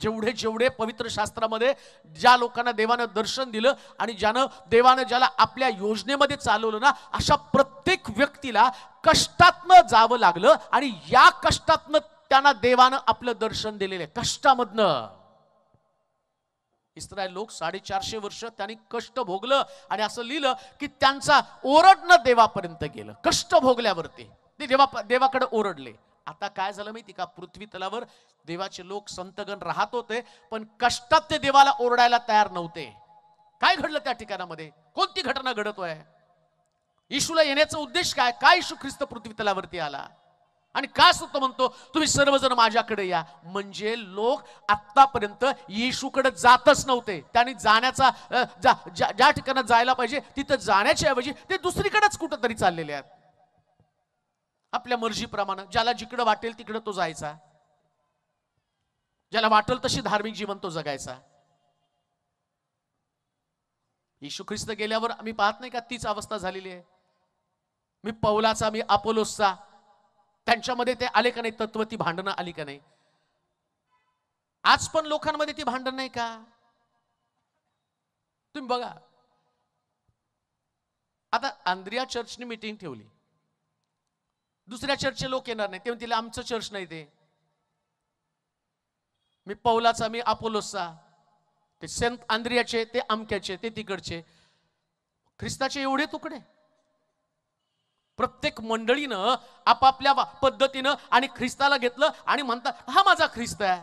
जेवढे जेवढे पवित्र शास्त्रामध्ये ज्या लोकांना देवानं दर्शन दिलं आणि देवानं ज्याला आपल्या योजनेमध्ये चालवलं ना, अशा प्रत्येक व्यक्तीला कष्टातनं जावं लागलं आणि या कष्टातनं त्यांना देवानं आपलं दर्शन दिलेलं आहे. कष्टामधनं इस्रायल लोक 450 वर्ष त्यांनी कष्ट भोगलं आणि असं लिहिलं की त्यांचा ओरडणं देवापर्यंत गेलं. कष्ट भोगल्यावरती ते देवाकडे ओरडले. आता काय झालं माहिती का? पृथ्वी तलावर देवाचे लोक संतगण राहत होते, पण कष्टात ते देवाला ओरडायला तयार नव्हते. काय घडलं त्या ठिकाणामध्ये? कोणती घटना घडतोय? येशूला येण्याचा उद्देश काय? काय येशू ख्रिस्त पृथ्वी तलावरती आला आणि का सुद्धा म्हणतो तुम्ही सर्वजण माझ्याकडे या? म्हणजे लोक आतापर्यंत येशूकडे जातच नव्हते. त्यांनी जाण्याचा ज्या ठिकाणी जायला पाहिजे तिथं जाण्याच्या ऐवजी ते दुसरीकडेच कुठंतरी चाललेले आहेत. आपल्या मर्जीप्रमाणे ज्याला जिकडे वाटेल तिकडे तो जायचा, ज्याला वाटेल तशी धार्मिक जीवन तो जगायचा. येशू ख्रिस्त गेल्यावर आम्ही पाहत नाही का तीच अवस्था झालेली आहे. मी पौलाचा, मी अपोलोसचा, त्यांच्यामध्ये ते आले का नाही तत्व, ती भांडणं आली का नाही? आज पण लोकांमध्ये ती भांडण नाही का? तुम्ही बघा, आता आंद्रिया चर्चने मीटिंग ठेवली, दुसऱ्या चर्चचे लोक येणार नाही, ते म्हणतील आमचं चर्च नाही ते. मी पौलाचा, मी अपोलोसचा, ते सेंट आंद्रियाचे, ते अमक्याचे, ते तिकडचे. ख्रिस्ताचे एवढे तुकडे. प्रत्येक मंडळीनं आपापल्या पद्धतीनं आणि ख्रिस्ताला घेतलं आणि म्हणतात हा माझा ख्रिस्त आहे.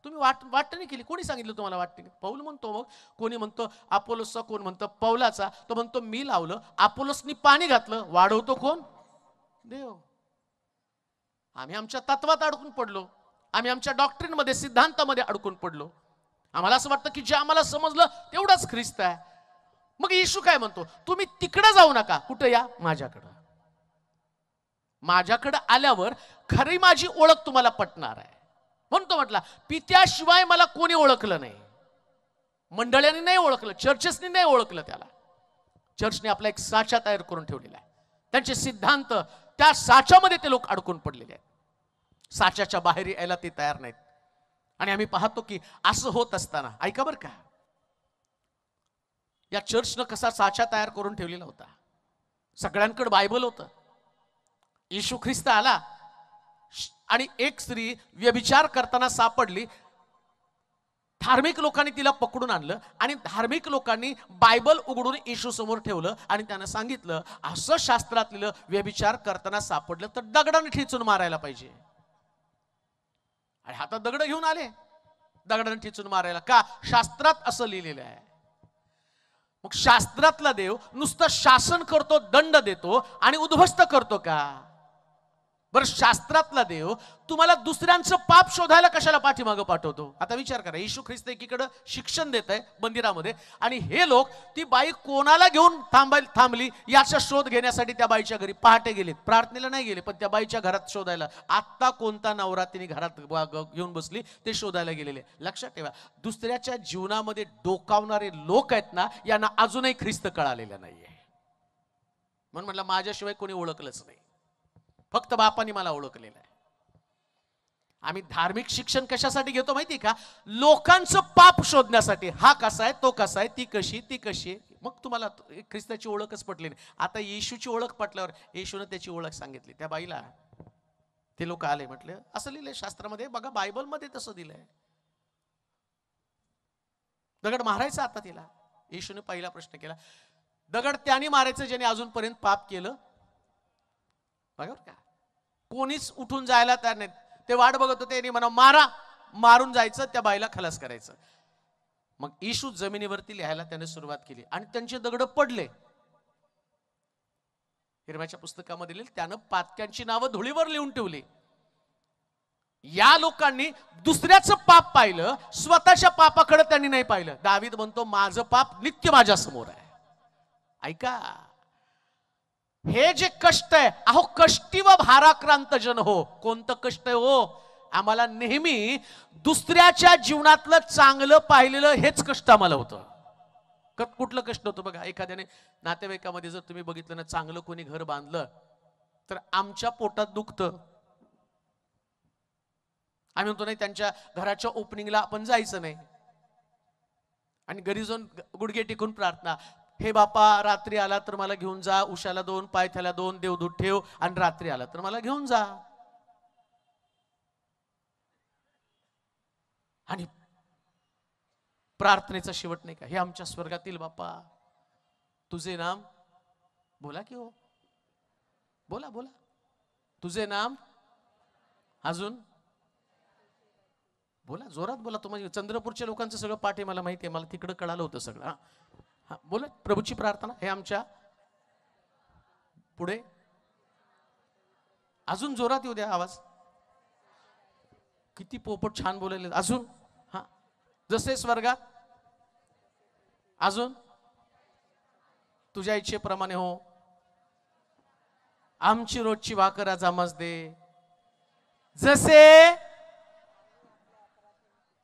तुम्ही वाटणी नाही केली. कोणी सांगितलं तुम्हाला वाटणी? पौल म्हणतो, मग कोणी म्हणतो अपोलोसचा, कोण म्हणतो पौलाचा. तो म्हणतो मी लावलं, अपोलोसनी पाणी घातलं. वाढवतो कोण? देव. आम्ही आमच्या तत्वात अडकून पडलो, आम्ही आमच्या डॉक्ट्रिन मध्ये, सिद्धांतामध्ये अडकून पडलो. आम्हाला असं वाटतं की जे आम्हाला समजलं तेवढाच ख्रिस्त आहे. मग येशू काय म्हणतो? तुम्ही तिकडे जाऊ नका. कुठं या? माझ्याकडं. माझ्याकडे आल्यावर खरी माझी ओळख तुम्हाला पटणार आहे. म्हणतो म्हटला पित्याशिवाय मला कोणी ओळखलं नाही. मंडळांनी नाही ओळखलं, चर्चेसनी नाही ओळखलं त्याला. चर्चने आपला एक साचा तयार करून ठेवलेला आहे. त्यांचे सिद्धांत त्या साच्यामध्ये ते लोक अडकून पडलेले आहेत. साच्याच्या बाहेर यायला ते तयार नाहीत. आणि आम्ही पाहतो की असं होत असताना, ऐका बरं का, या चर्चनं कसा साचा तयार करून ठेवलेला होता. सगळ्यांकडे बायबल होतं. येशू ख्रिस्त आला आणि एक स्त्री व्यभिचार करताना सापडली. धार्मिक लोकांनी तिला पकडून आणलं आणि धार्मिक लोकांनी बायबल उघडून येशू समोर ठेवलं आणि त्यानं सांगितलं, असं शास्त्रात लिहिलं, व्यभिचार करताना सापडलं तर दगडाने ठेचून मारायला पाहिजे. आणि हातात दगड घेऊन आले दगडाने ठेचून मारायला. का? शास्त्रात असं लिहिलेलं आहे. मग शास्त्रातला देव नुसतं शासन करतो, दंड देतो आणि उद्ध्वस्त करतो का? बरं, शास्त्रातला देव तुम्हाला दुसऱ्यांचं पाप शोधायला कशाला पाठीमागं पाठवतो? आता विचार करा. येशू ख्रिस्त एकीकडे शिक्षण देत आहे मंदिरामध्ये आणि हे लोक ती बाई कोणाला घेऊन थांबली याचा शोध घेण्यासाठी त्या बाईच्या घरी पहाटे गेलेत. प्रार्थनेला नाही गेले, पण त्या बाईच्या घरात शोधायला. आत्ता कोणता नवरा तिने घरात घेऊन बसली ते शोधायला गेलेले. लक्षात ठेवा, दुसऱ्याच्या जीवनामध्ये डोकावणारे लोक आहेत ना, यांना अजूनही ख्रिस्त कळालेला नाहीये. म्हणून म्हटलं, माझ्याशिवाय कोणी ओळखलंच नाही, फक्त बापाने मला ओळखलेलं आहे. आम्ही धार्मिक शिक्षण कशासाठी घेतो माहिती का? लोकांचं पाप शोधण्यासाठी. हा कसा आहे, तो कसा आहे, ती कशी, ती कशी आहे. मग तुम्हाला ख्रिस्ताची ओळखच पटली नाही. आता येशूची ओळख पटल्यावर येशूने त्याची ओळख सांगितली. त्या बाईला ते लोक आले, म्हटलं असं लिहिलंय शास्त्रामध्ये, बघा बायबलमध्ये तसं दिलंय. दगड मारायचा आता तिला. येशूने पहिला प्रश्न केला, दगड त्याने मारायचं ज्याने अजूनपर्यंत पाप केलं. बघा का, कोणीच उठून जायला तयार नाही. ते वाट बघत होते, म्हणा मारा, मारून जायचं, त्या बाईला खलास करायचं. मग येशू जमिनीवरती लिहायला त्याने सुरुवात केली आणि त्यांचे दगड पडले. हिरम्याच्या पुस्तकामध्ये लिहिले, त्यानं पातक्यांची नावं धुळीवर लिहून ठेवली. या लोकांनी दुसऱ्याचं पाप पाहिलं, स्वतःच्या पापाकडे त्यांनी नाही पाहिलं. दावीद म्हणतो, माझं पाप नित्य माझ्या समोर आहे. ऐका, हे जे कष्ट आहे, अहो कष्टी व भाराक्रांत जन हो. कोणतं कष्ट आहे हो? आम्हाला नेहमी दुसऱ्याच्या जीवनातलं चांगलं पाहिलेलं हेच कष्ट आम्हाला होतं. कुठलं कष्ट होतं बघा. एखाद्याने नातेवाईकामध्ये जर तुम्ही बघितलं ना, चांगलं कोणी घर बांधलं तर आमच्या पोटात दुखतं. आम्ही म्हणतो नाही, त्यांच्या घराच्या ओपनिंगला आपण जायचं नाही. आणि घरी जाऊन गुडघे टेकून प्रार्थना, हे बापा रात्री आला तर मला घेऊन जा, उशाला 2 पायथ्याला 2 देवदूत ठेव, आणि रात्री आला तर मला घेऊन जा. आणि प्रार्थनेचा शेवट नाही का, हे आमच्या स्वर्गातील बापा तुझे नाम, बोला की हो, बोला बोला, तुझे नाम, अजून बोला, जोरात बोला. तुम्हाला चंद्रपूरच्या लोकांचं सगळं पाठ आहे, मला माहिती आहे, मला तिकडं कळालं होतं सगळं. हा बोला, प्रभूची प्रार्थना, हे आमच्या पुढे, अजून जोरात येऊ द्या आवाज. किती पोपट छान बोलायले. अजून, हा, जसे स्वर्गात, अजून तुझ्या इच्छेप्रमाणे हो. आमची रोजची भाकर आज आम्हास दे, जसे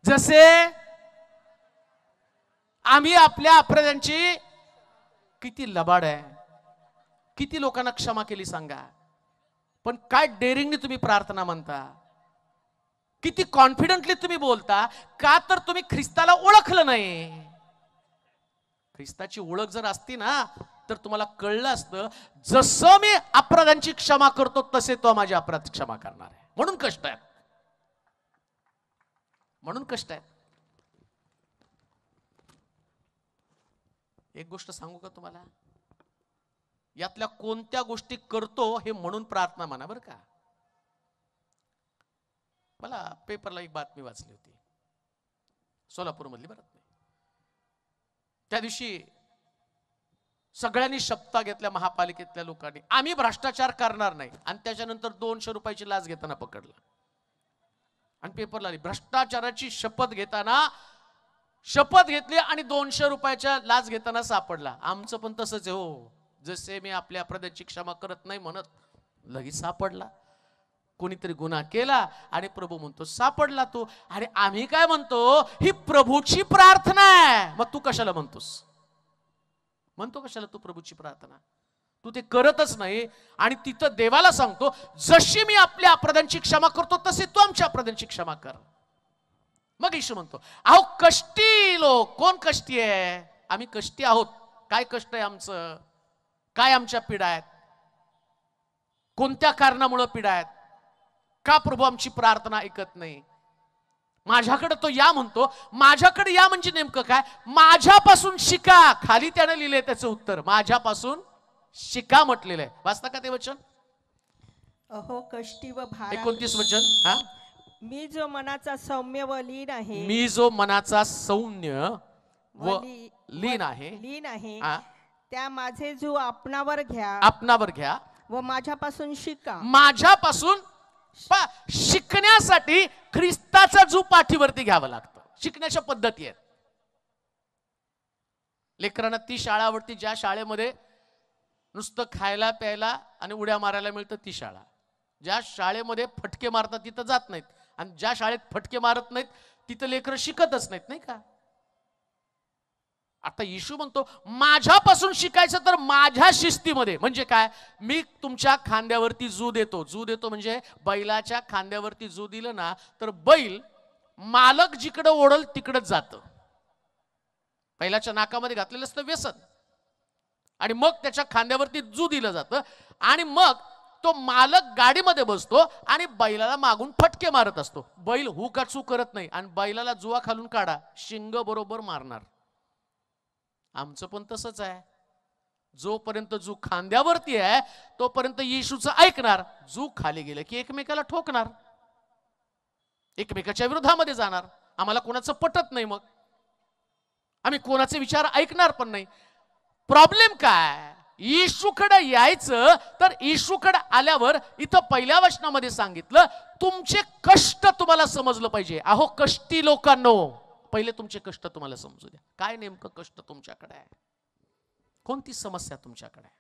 जसे आम्ही आपल्या अपराधांची. किती लबाड आहे, किती लोकांना क्षमा केली सांगा. पण काय डेअरिंगने तुम्ही प्रार्थना म्हणता, किती कॉन्फिडंटली तुम्ही बोलता. का तर तुम्ही ख्रिस्ताला ओळखलं नाही. ख्रिस्ताची ओळख जर असती ना, तर तुम्हाला कळलं असतं, जसं मी अपराधांची क्षमा करतो तसे तो माझे अपराध क्षमा करणार आहे. म्हणून कष्ट आहेत, म्हणून कष्ट आहेत. एक गोष्ट सांगू का तुम्हाला, यातल्या कोणत्या गोष्टी करतो हे म्हणून प्रार्थना म्हणा बरं का. मला पेपरला एक बातमी वाचली होती, सोलापूर मधली बातमी. त्या दिवशी सगळ्यांनी शपथ घेतल्या महापालिकेतल्या लोकांनी, आम्ही भ्रष्टाचार करणार नाही. आणि त्याच्यानंतर 200 रुपयाची लाच घेताना पकडला आणि पेपरला आली, भ्रष्टाचाराची शपथ घेताना शपथ घेतली आणि 200 रुपयाच्या लाच घेताना सापडला. आमचं पण तसंच आहे हो, जसे मी आपल्या अपराधाची क्षमा करत नाही म्हणत लगेच सापडला. कोणीतरी गुन्हा केला आणि प्रभू म्हणतो सापडला तू. आणि आम्ही काय म्हणतो, ही प्रभूची प्रार्थना आहे. मग तू कशाला म्हणतो कशाला तू प्रभूची प्रार्थना? तू ते करतच नाही. आणि तिथं देवाला सांगतो, जशी मी आपल्या अपराधांची क्षमा करतो तसे तू आमच्या अपराधांची क्षमा कर. मग येशू म्हणतो, अहो कष्टी लोक. कोण कष्टी आहे? आम्ही कष्टी आहोत. काय कष्ट आहे आमचं? काय आमच्या पीडा आहेत? कोणत्या कारणामुळे पीडा आहेत? का प्रभू आमची प्रार्थना ऐकत नाही? माझ्याकडे तो या म्हणतो. माझ्याकडे या म्हणजे नेमकं काय? माझ्यापासून शिका. खाली त्याने लिहिले त्याचं उत्तर, माझ्यापासून शिका म्हटलेलं आहे. वाचता का ते वचन?
अहो कष्टी व
29 वचन. हा,
मी जो मनाचा सौम्य व लीन आहे,
मी जो मनाचा सौम्य व लीन आहे,
त्या माझे जो आपणावर घ्या व माझ्यापासून शिका.
माझ्यापासून शिकण्यासाठी ख्रिस्ताचा जो पाठीवरती घ्यावं लागतं. शिकण्याच्या पद्धती आहेत. लेकरांना ती शाळा आवडती ज्या शाळेमध्ये नुसतं खायला प्यायला आणि उड्या मारायला मिळतं, ती शाळा. ज्या शाळेमध्ये फटके मारतात तिथं जात नाहीत. आणि ज्या शाळेत फटके मारत नाहीत तिथं लेकरं शिकतच नाहीत, नाही का? आता येशू म्हणतो माझ्यापासून शिकायचं तर माझ्या शिस्तीमध्ये. म्हणजे काय? मी तुमच्या खांद्यावरती जू देतो म्हणजे बैलाच्या खांद्यावरती जू दिलं ना तर बैल मालक जिकडं ओढल तिकडच जातं. बैलाच्या नाकामध्ये घातलेलं असतं व्यसन आणि मग त्याच्या खांद्यावरती जू दिलं जातं आणि मग तो मालक गाडीमध्ये बसतो आणि बैलाला मागून फटके मारत असतो. बैल हुकाचू करत नाही आणि बैलाला जुवा खालून काढा, शिंग बरोबर मारणार. आमचं पण तसंच आहे. जोपर्यंत जू खांद्यावरती आहे तोपर्यंत येशूचं ऐकणार. जू खाली गेलं की एकमेकाला ठोकणार, एकमेकाच्या विरोधामध्ये जाणार. आम्हाला कोणाचं पटत नाही, मग आम्ही कोणाचे विचार ऐकणार पण नाही. प्रॉब्लेम काय? येशूकडे यायचं तर येशूकडे आल्यावर इथं पहिल्या वचनामध्ये सांगितलं तुमचे कष्ट तुम्हाला समजलं पाहिजे. अहो कष्टी लोकांनो, पहिले तुमचे कष्ट तुम्हाला समजू द्या. काय नेमकं कष्ट तुमच्याकडे आहे? कोणती समस्या तुमच्याकडे आहे?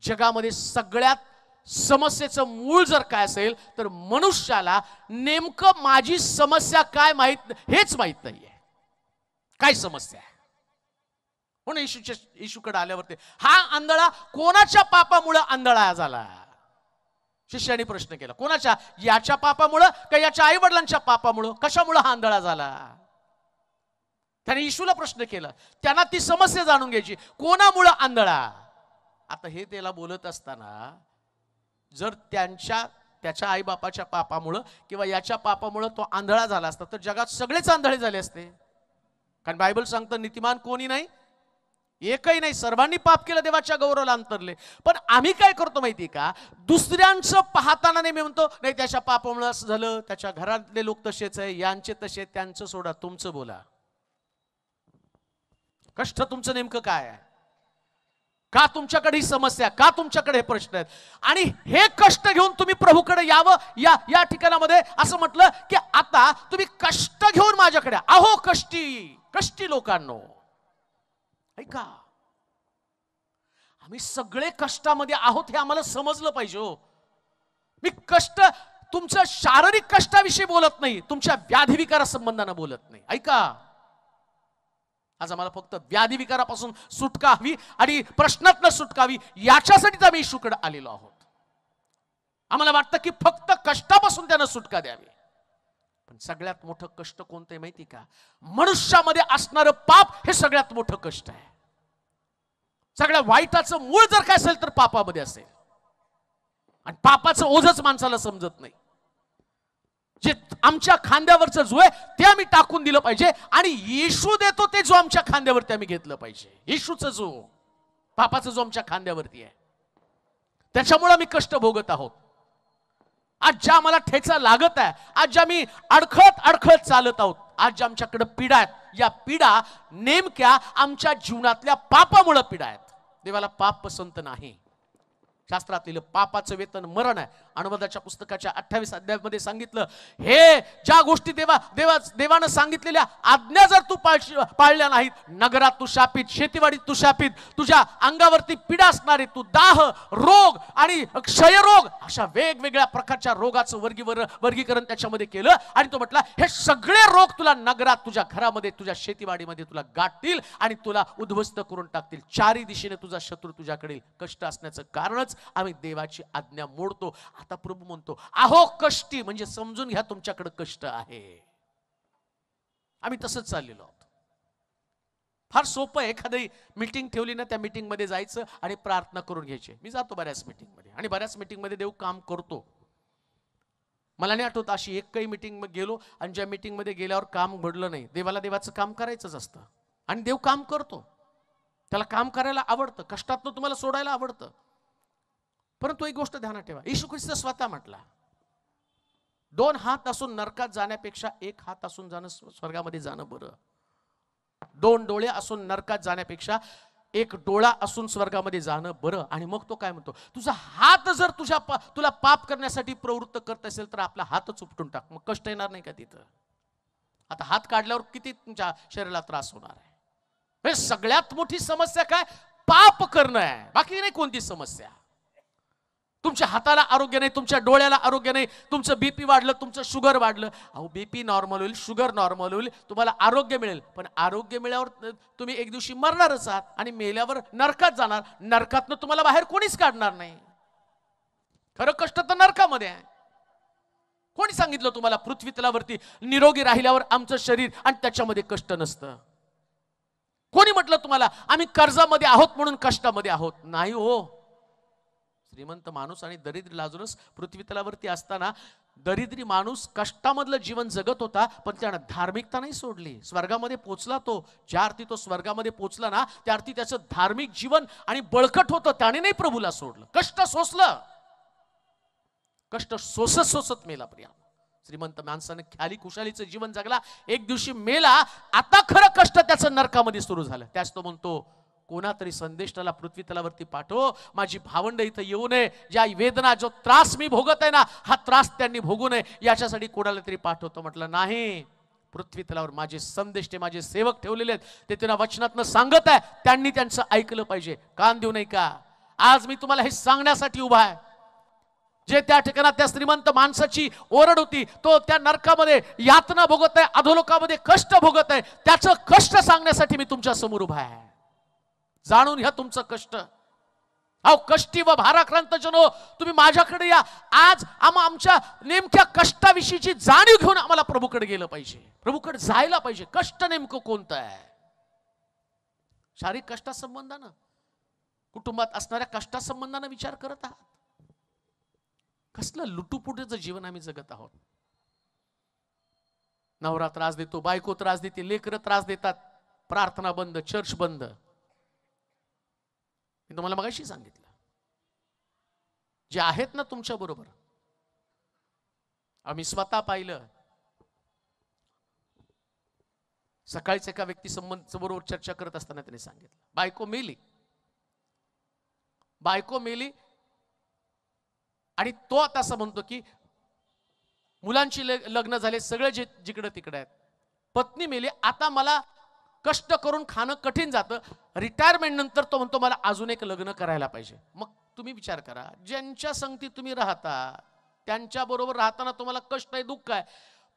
जगामध्ये सगळ्यात समस्येचं मूळ जर काय असेल तर मनुष्याला नेमकं माझी समस्या काय हेच माहित नाहीये. काय समस्या आहे? म्हणून येशूकडे आल्यावरती हा आंधळा कोणाच्या पापामुळे आंधळा झाला? शिष्याने प्रश्न केला. कोणाच्या? याच्या पापामुळं का याच्या आई वडिलांच्या पापामुळं? कशामुळं हा आंधळा झाला? त्याने येशूला प्रश्न केला. त्यांना ती समस्या जाणून घ्यायची, कोणामुळं आंधळा. आता हे त्याला बोलत असताना जर त्याच्या आई बापाच्या पापामुळं किंवा याच्या पापामुळं तो आंधळा झाला असता तर जगात सगळेच आंधळे झाले असते. कारण बायबल सांगतं नीतिमान कोणी नाही, एकही नाही, सर्वांनी पाप केलं, देवाच्या गौरवाला अंतरले. पण आम्ही काय करतो माहिती का? दुसऱ्यांचं पाहताना नेहमी म्हणतो नाही त्याच्या पापामुळे असं झालं, त्याच्या घरातले लोक तसेच आहे, यांचे तसे, त्यांचं सोडा, तुमचं बोला. कष्ट तुमचं नेमकं काय आहे? का तुमच्याकडे ही समस्या? का तुमच्याकडे हे प्रश्न आहेत? आणि हे कष्ट घेऊन तुम्ही प्रभूकडे यावं. या ठिकाणामध्ये असं म्हटलं की आता तुम्ही कष्ट घेऊन माझ्याकडे. अहो कष्टी लोकांनो, ऐका, आम्ही सगळे कष्टामध्ये आहोत हे आम्हाला समजलं पाहिजे. हो, मी कष्ट तुमच्या शारीरिक कष्टाविषयी बोलत नाही, तुमच्या व्याधी विकारा संबंधाने बोलत नाही. ऐका, आज आम्हाला फक्त व्याधी विकारापासून सुटका हवी आणि प्रश्नातनं सुटका हवी, याच्यासाठीच आम्ही येशूकडे आलेलो आहोत. आम्हाला वाटतं की फक्त कष्टापासून त्यांना सुटका द्यावी. पण सगळ्यात मोठं कष्ट कोणतं माहिती का? मनुष्यामध्ये असणारं पाप हे सगळ्यात मोठं कष्ट आहे. सगळ्या वाईटाचं मूळ जर काय असेल तर पापामध्ये असेल. आणि पापाचं ओझच माणसाला समजत नाही. जे आमच्या खांद्यावरचं जो आहे ते आम्ही टाकून दिलं पाहिजे आणि येशू देतो ते जो आमच्या खांद्यावरती आम्ही घेतलं पाहिजे. येशूचं जो पापाचं जो आमच्या खांद्यावरती आहे त्याच्यामुळे आम्ही कष्ट भोगत आहोत. आज ज्या आम्हाला ठेचा लागत आहे, आज ज्या मी अडखळत चालत आहोत, आज ज्या आमच्याकडे पीडा आहेत, या पीडा नेमक्या आमच्या जीवनातल्या पापामुळे पीडा आहेत. देवाला पाप पसंत नाही. शास्त्रात लिहिलं पापाचं वेतन मरण आहे. अनुवादाच्या पुस्तकाच्या 28 अध्यायामध्ये सांगितलं, हे ज्या गोष्टी देवानं सांगितलेल्या आज्ञा जर तू पाळल्या नाहीत, नगरात तू शापित, शेतीवाडीत तू शापित, तुझ्या अंगावरती पीडा असणारे, तू दाह, रोग आणि क्षयरोग अशा वेगवेगळ्या प्रकारच्या रोगाचं वर्गीकरण त्याच्यामध्ये केलं. आणि तो म्हटला, हे सगळे रोग तुला नगरात, तुझ्या घरामध्ये, तुझ्या शेतीवाडीमध्ये तुला गाठतील आणि तुला उद्ध्वस्त करून टाकतील. चारी दिशेने तुझा शत्रू तुझ्याकडे. कष्ट असण्याचं कारणच आम्ही देवाची आज्ञा मोडतो. आता प्रभू म्हणतो, अहो कष्टी, म्हणजे समजून घ्या तुमच्याकडे कष्ट आहे. आम्ही तसंच चाललेलो आहोत. फार सोपं आहे. एखादी मीटिंग ठेवली ना, त्या मीटिंग मध्ये जायचं आणि प्रार्थना करून घ्यायची. मी जातो बऱ्याच मीटिंग मध्ये आणि बऱ्याच मीटिंग मध्ये देव काम करतो. मला नाही आठवत अशी एकही मीटिंग गेलो आणि ज्या मीटिंग मध्ये गेल्यावर काम घडलं नाही. देवाला देवाचं काम करायचंच असतं आणि देव काम करतो. त्याला काम करायला आवडतं, कष्टातनं तुम्हाला सोडायला आवडतं. परंतु एक गोष्ट ध्यानात ठेवा, येशू ख्रिस्त स्वतः म्हटला, 2 हात असून नरकात जाण्यापेक्षा 1 हात असून स्वर्गामध्ये जाणं बरं. 2 डोळे असून नरकात जाण्यापेक्षा 1 डोळा असून स्वर्गामध्ये जाणं बरं. आणि मग तो काय म्हणतो, तुझा हात जर तुला पाप करण्यासाठी प्रवृत्त करत असेल तर आपला हातच उपटून टाक. मग कष्ट येणार नाही का तिथं? आता हात काढल्यावर किती तुमच्या शरीराला त्रास होणार आहे? हे सगळ्यात मोठी समस्या काय? पाप करणं आहे, बाकी नाही कोणती समस्या. तुमच्या हाताला आरोग्य नाही, तुमच्या डोळ्याला आरोग्य नाही, तुमचं बीपी वाढलं, तुमचं शुगर वाढलं. अहो बीपी नॉर्मल होईल, शुगर नॉर्मल होईल, तुम्हाला आरोग्य मिळेल. पण आरोग्य मिळाल्यावर तुम्ही एक दिवशी मरणारच आहात आणि मेल्यावर नरकात जाणार. नरकातनं तुम्हाला बाहेर कोणीच काढणार नाही. खरं कष्ट तर नरकामध्ये आहे. कोणी सांगितलं तुम्हाला पृथ्वी तलावरती निरोगी राहिल्यावर आमचं शरीर आणि त्याच्यामध्ये कष्ट नसतं? कोणी म्हटलं तुम्हाला आम्ही कर्जामध्ये आहोत म्हणून कष्टामध्ये आहोत? नाही हो. श्रीमंत माणूस आणि दरिद्री लाजरस पृथ्वी तलावरती असताना दरिद्री माणूस कष्टामधलं जीवन जगत होता, पण त्यानं धार्मिकता नाही सोडली. स्वर्गामध्ये पोचला तो. ज्या अर्थी तो स्वर्गामध्ये पोचला ना, त्या अर्थी त्याचं धार्मिक जीवन आणि बळकट होतं. त्याने नाही प्रभूला सोडलं, कष्ट सोसलं. कष्ट सोसत सोसत मेला प्रिया. श्रीमंत माणसाने ख्याली खुशालीचं जीवन जगला, एक दिवशी मेला. आता खरं कष्ट त्याचं नरकामध्ये सुरू झालं. त्याच तो म्हणतो, कोणातरी संदेशाला पृथ्वी तलावरती पाठव, माझी भावंड इथं येऊ नये, ज्या वेदना, जो त्रास मी भोगत आहे ना, हा त्रास त्यांनी भोगू नये, याच्यासाठी कोणाला तरी पाठवतो. म्हटलं नाही, पृथ्वी तलावर माझे संदेश, ते माझे सेवक ठेवलेले आहेत, ते त्यांना वचनातनं सांगत आहे, त्यांनी त्यांचं ऐकलं पाहिजे. कान देऊ नये का? आज मी तुम्हाला हे सांगण्यासाठी उभा आहे. जे त्या ठिकाणी त्या श्रीमंत माणसाची ओरड होती, तो त्या नरकामध्ये यातना भोगत आहे, अधोलोकामध्ये कष्ट भोगत आहे, त्याचं कष्ट सांगण्यासाठी मी तुमच्या समोर उभा आहे. जाणून घ्या तुमचं कष्ट. अहो कष्टी व भाराक्रांत जनो, तुम्ही माझ्याकडे या. आज आमच्या नेमक्या कष्टाविषयीची जाणीव घेऊन आम्हाला प्रभूकडे गेलं पाहिजे, प्रभूकडे जायला पाहिजे. कष्ट नेमकं कोणतं आहे? शारीरिक कष्टासंबंधानं, कुटुंबात असणाऱ्या कष्टासंबंधानं विचार करत आहात? कसलं लुटूपुटीचं जीवन आम्ही जगत आहोत. नवरा त्रास देतो, बायको त्रास देते, लेकरं त्रास देतात, प्रार्थना बंद, चर्च बंद. मी तुम्हाला मगाशी सांगितलं, जे आहेत ना तुमच्या बरोबर, आम्ही स्वतः पाहिलं. सकाळीच एका व्यक्ती बरोबर चर्चा करत असताना त्याने सांगितलं, बायको मेली आणि तो आता असं म्हणतो की मुलांची लग्न झाले, सगळे जिकडे तिकडे आहेत, पत्नी मेली, आता मला कष्ट करून खाणं कठीण जातं, रिटायरमेंट नंतर तो म्हणतो मला अजून एक लग्न करायला पाहिजे. मग तुम्ही विचार करा, ज्यांच्या संगती तुम्ही राहता त्यांच्या बरोबर राहताना तुम्हाला कष्ट आहे, दुःख आहे,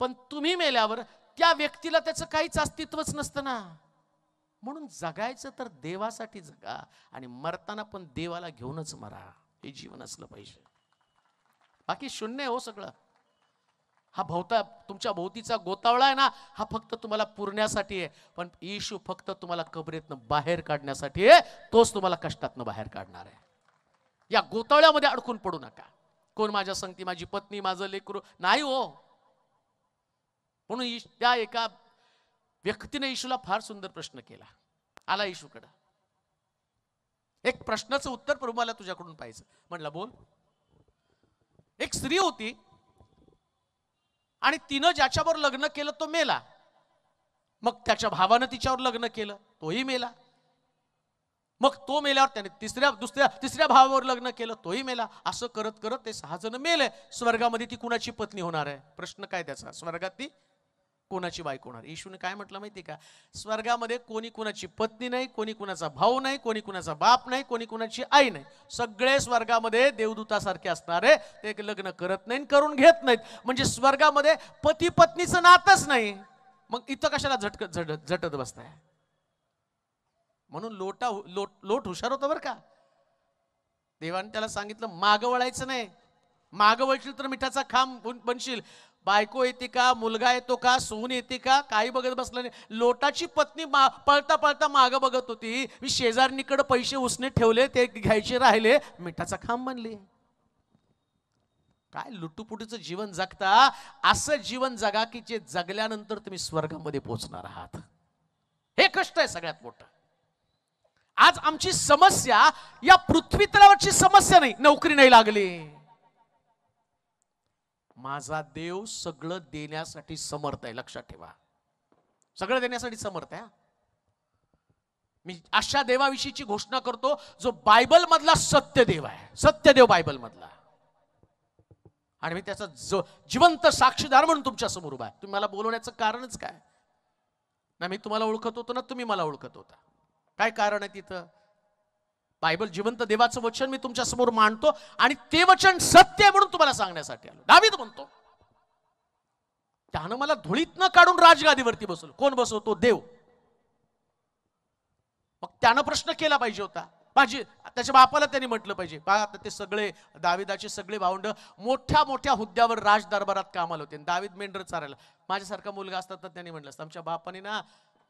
पण तुम्ही मेल्यावर त्या व्यक्तीला त्याचं काहीच अस्तित्वच नसतं ना. म्हणून जगायचं तर देवासाठी जगा आणि मरताना पण देवाला घेऊनच मरा. हे जीवन असलं पाहिजे. बाकी शून्य हो सगळं. हा तुमच्या भोवतीचा गोतावळा आहे ना, हा फक्त तुम्हाला पुरण्यासाठी आहे, पण येशू फक्त तुम्हाला कबरेतनं बाहेर काढण्यासाठी आहे. तोच तुम्हाला कष्टातनं बाहेर काढणार आहे. या गोतावळ्यामध्ये अडकून पडू नका. कोण माझ्या संगती, माझी पत्नी, माझं लेकरू, नाही हो. म्हणून त्या एका व्यक्तीने येशूला फार सुंदर प्रश्न केला. आला येशूकडे, एक प्रश्नाचं उत्तर प्रभू मला तुझ्याकडून पाहिजे. म्हणला बोल. एक स्त्री होती आणि तिनं ज्याच्यावर लग्न केलं तो मेला. मग त्याच्या भावानं तिच्यावर लग्न केलं, तोही मेला. मग तो मेल्यावर त्याने तिसऱ्या भावावर लग्न केलं, तोही मेला. असं करत करत ते 6 जण मेले. स्वर्गामध्ये ती कुणाची पत्नी होणार आहे? प्रश्न काय त्याचा? स्वर्गात ती कोणाची बायको होणार? येशूने काय म्हटलं माहिती का? स्वर्गामध्ये कोणी कुणाची पत्नी नाही, कोणी कुणाचा भाऊ नाही, कोणी कुणाचा बाप नाही, कोणी कुणाची आई नाही. सगळे स्वर्गामध्ये देवदूतासारखे असणारे. ते लग्न करत नाही, करून घेत नाहीत. म्हणजे स्वर्गामध्ये पती पत्नीचं नातच नाही. मग इथं कशाला झटत बसताय? म्हणून लोट हुशार होता बरं का. देवाने त्याला सांगितलं मागं वळायचं नाही. मागं वळशील तर मिठाचा खांब बनशील. बायको येते का, मुलगा येतो का, सून येते का, काही बघत बसलं नाही. लोटाची पत्नी पळता पळता मागं बघत होती. मी शेजारणीकडे पैसे उसने ठेवले, ते घ्यायचे राहिले, मिठाचा खांब बनले. काय लुटूपुटीचं जीवन जगता. असं जीवन जगा की जे जगल्यानंतर तुम्ही स्वर्गामध्ये पोहोचणार आहात. हे कष्ट आहे सगळ्यात मोठं. आज आमची समस्या या पृथ्वी तलावरची समस्या नाही, नोकरी नाही लागली. माझा देव सगळं देण्यासाठी समर्थ आहे, लक्षात ठेवा. सगळं देण्यासाठी समर्थ आहे. मी अशा देवाविषयीची घोषणा करतो जो बायबल मधला सत्य देव आहे, सत्य देव बायबल मधला. आणि मी त्याचा जिवंत साक्षीदार म्हणून तुमच्या समोर उभा आहे. तुम्ही मला बोलवण्याचं कारणच काय? ना मी तुम्हाला ओळखत होतो ना तुम्ही मला ओळखत होता. काय कारण आहे तिथं? बायबल जिवंत देवाचं वचन मी तुमच्या समोर मांडतो आणि ते वचन सत्य आहे म्हणून तुम्हाला सांगण्यासाठी आलो. दावीद म्हणतो त्यानं मला धुळीत न काढून राजगादीवरती बसवलं. कोण बसवतो? देव. मग त्यानं प्रश्न केला पाहिजे होता. त्याच्या बापाला त्यांनी म्हटलं पाहिजे, बघा आता ते सगळे दाविदाचे सगळे भावंड मोठ्या मोठ्या हुद्द्यावर राज दरबारात कामाला होते. दावीद मेंढर चारायला. माझ्यासारखा मुलगा असता तर त्यांनी म्हटलं असतं आमच्या बापाने ना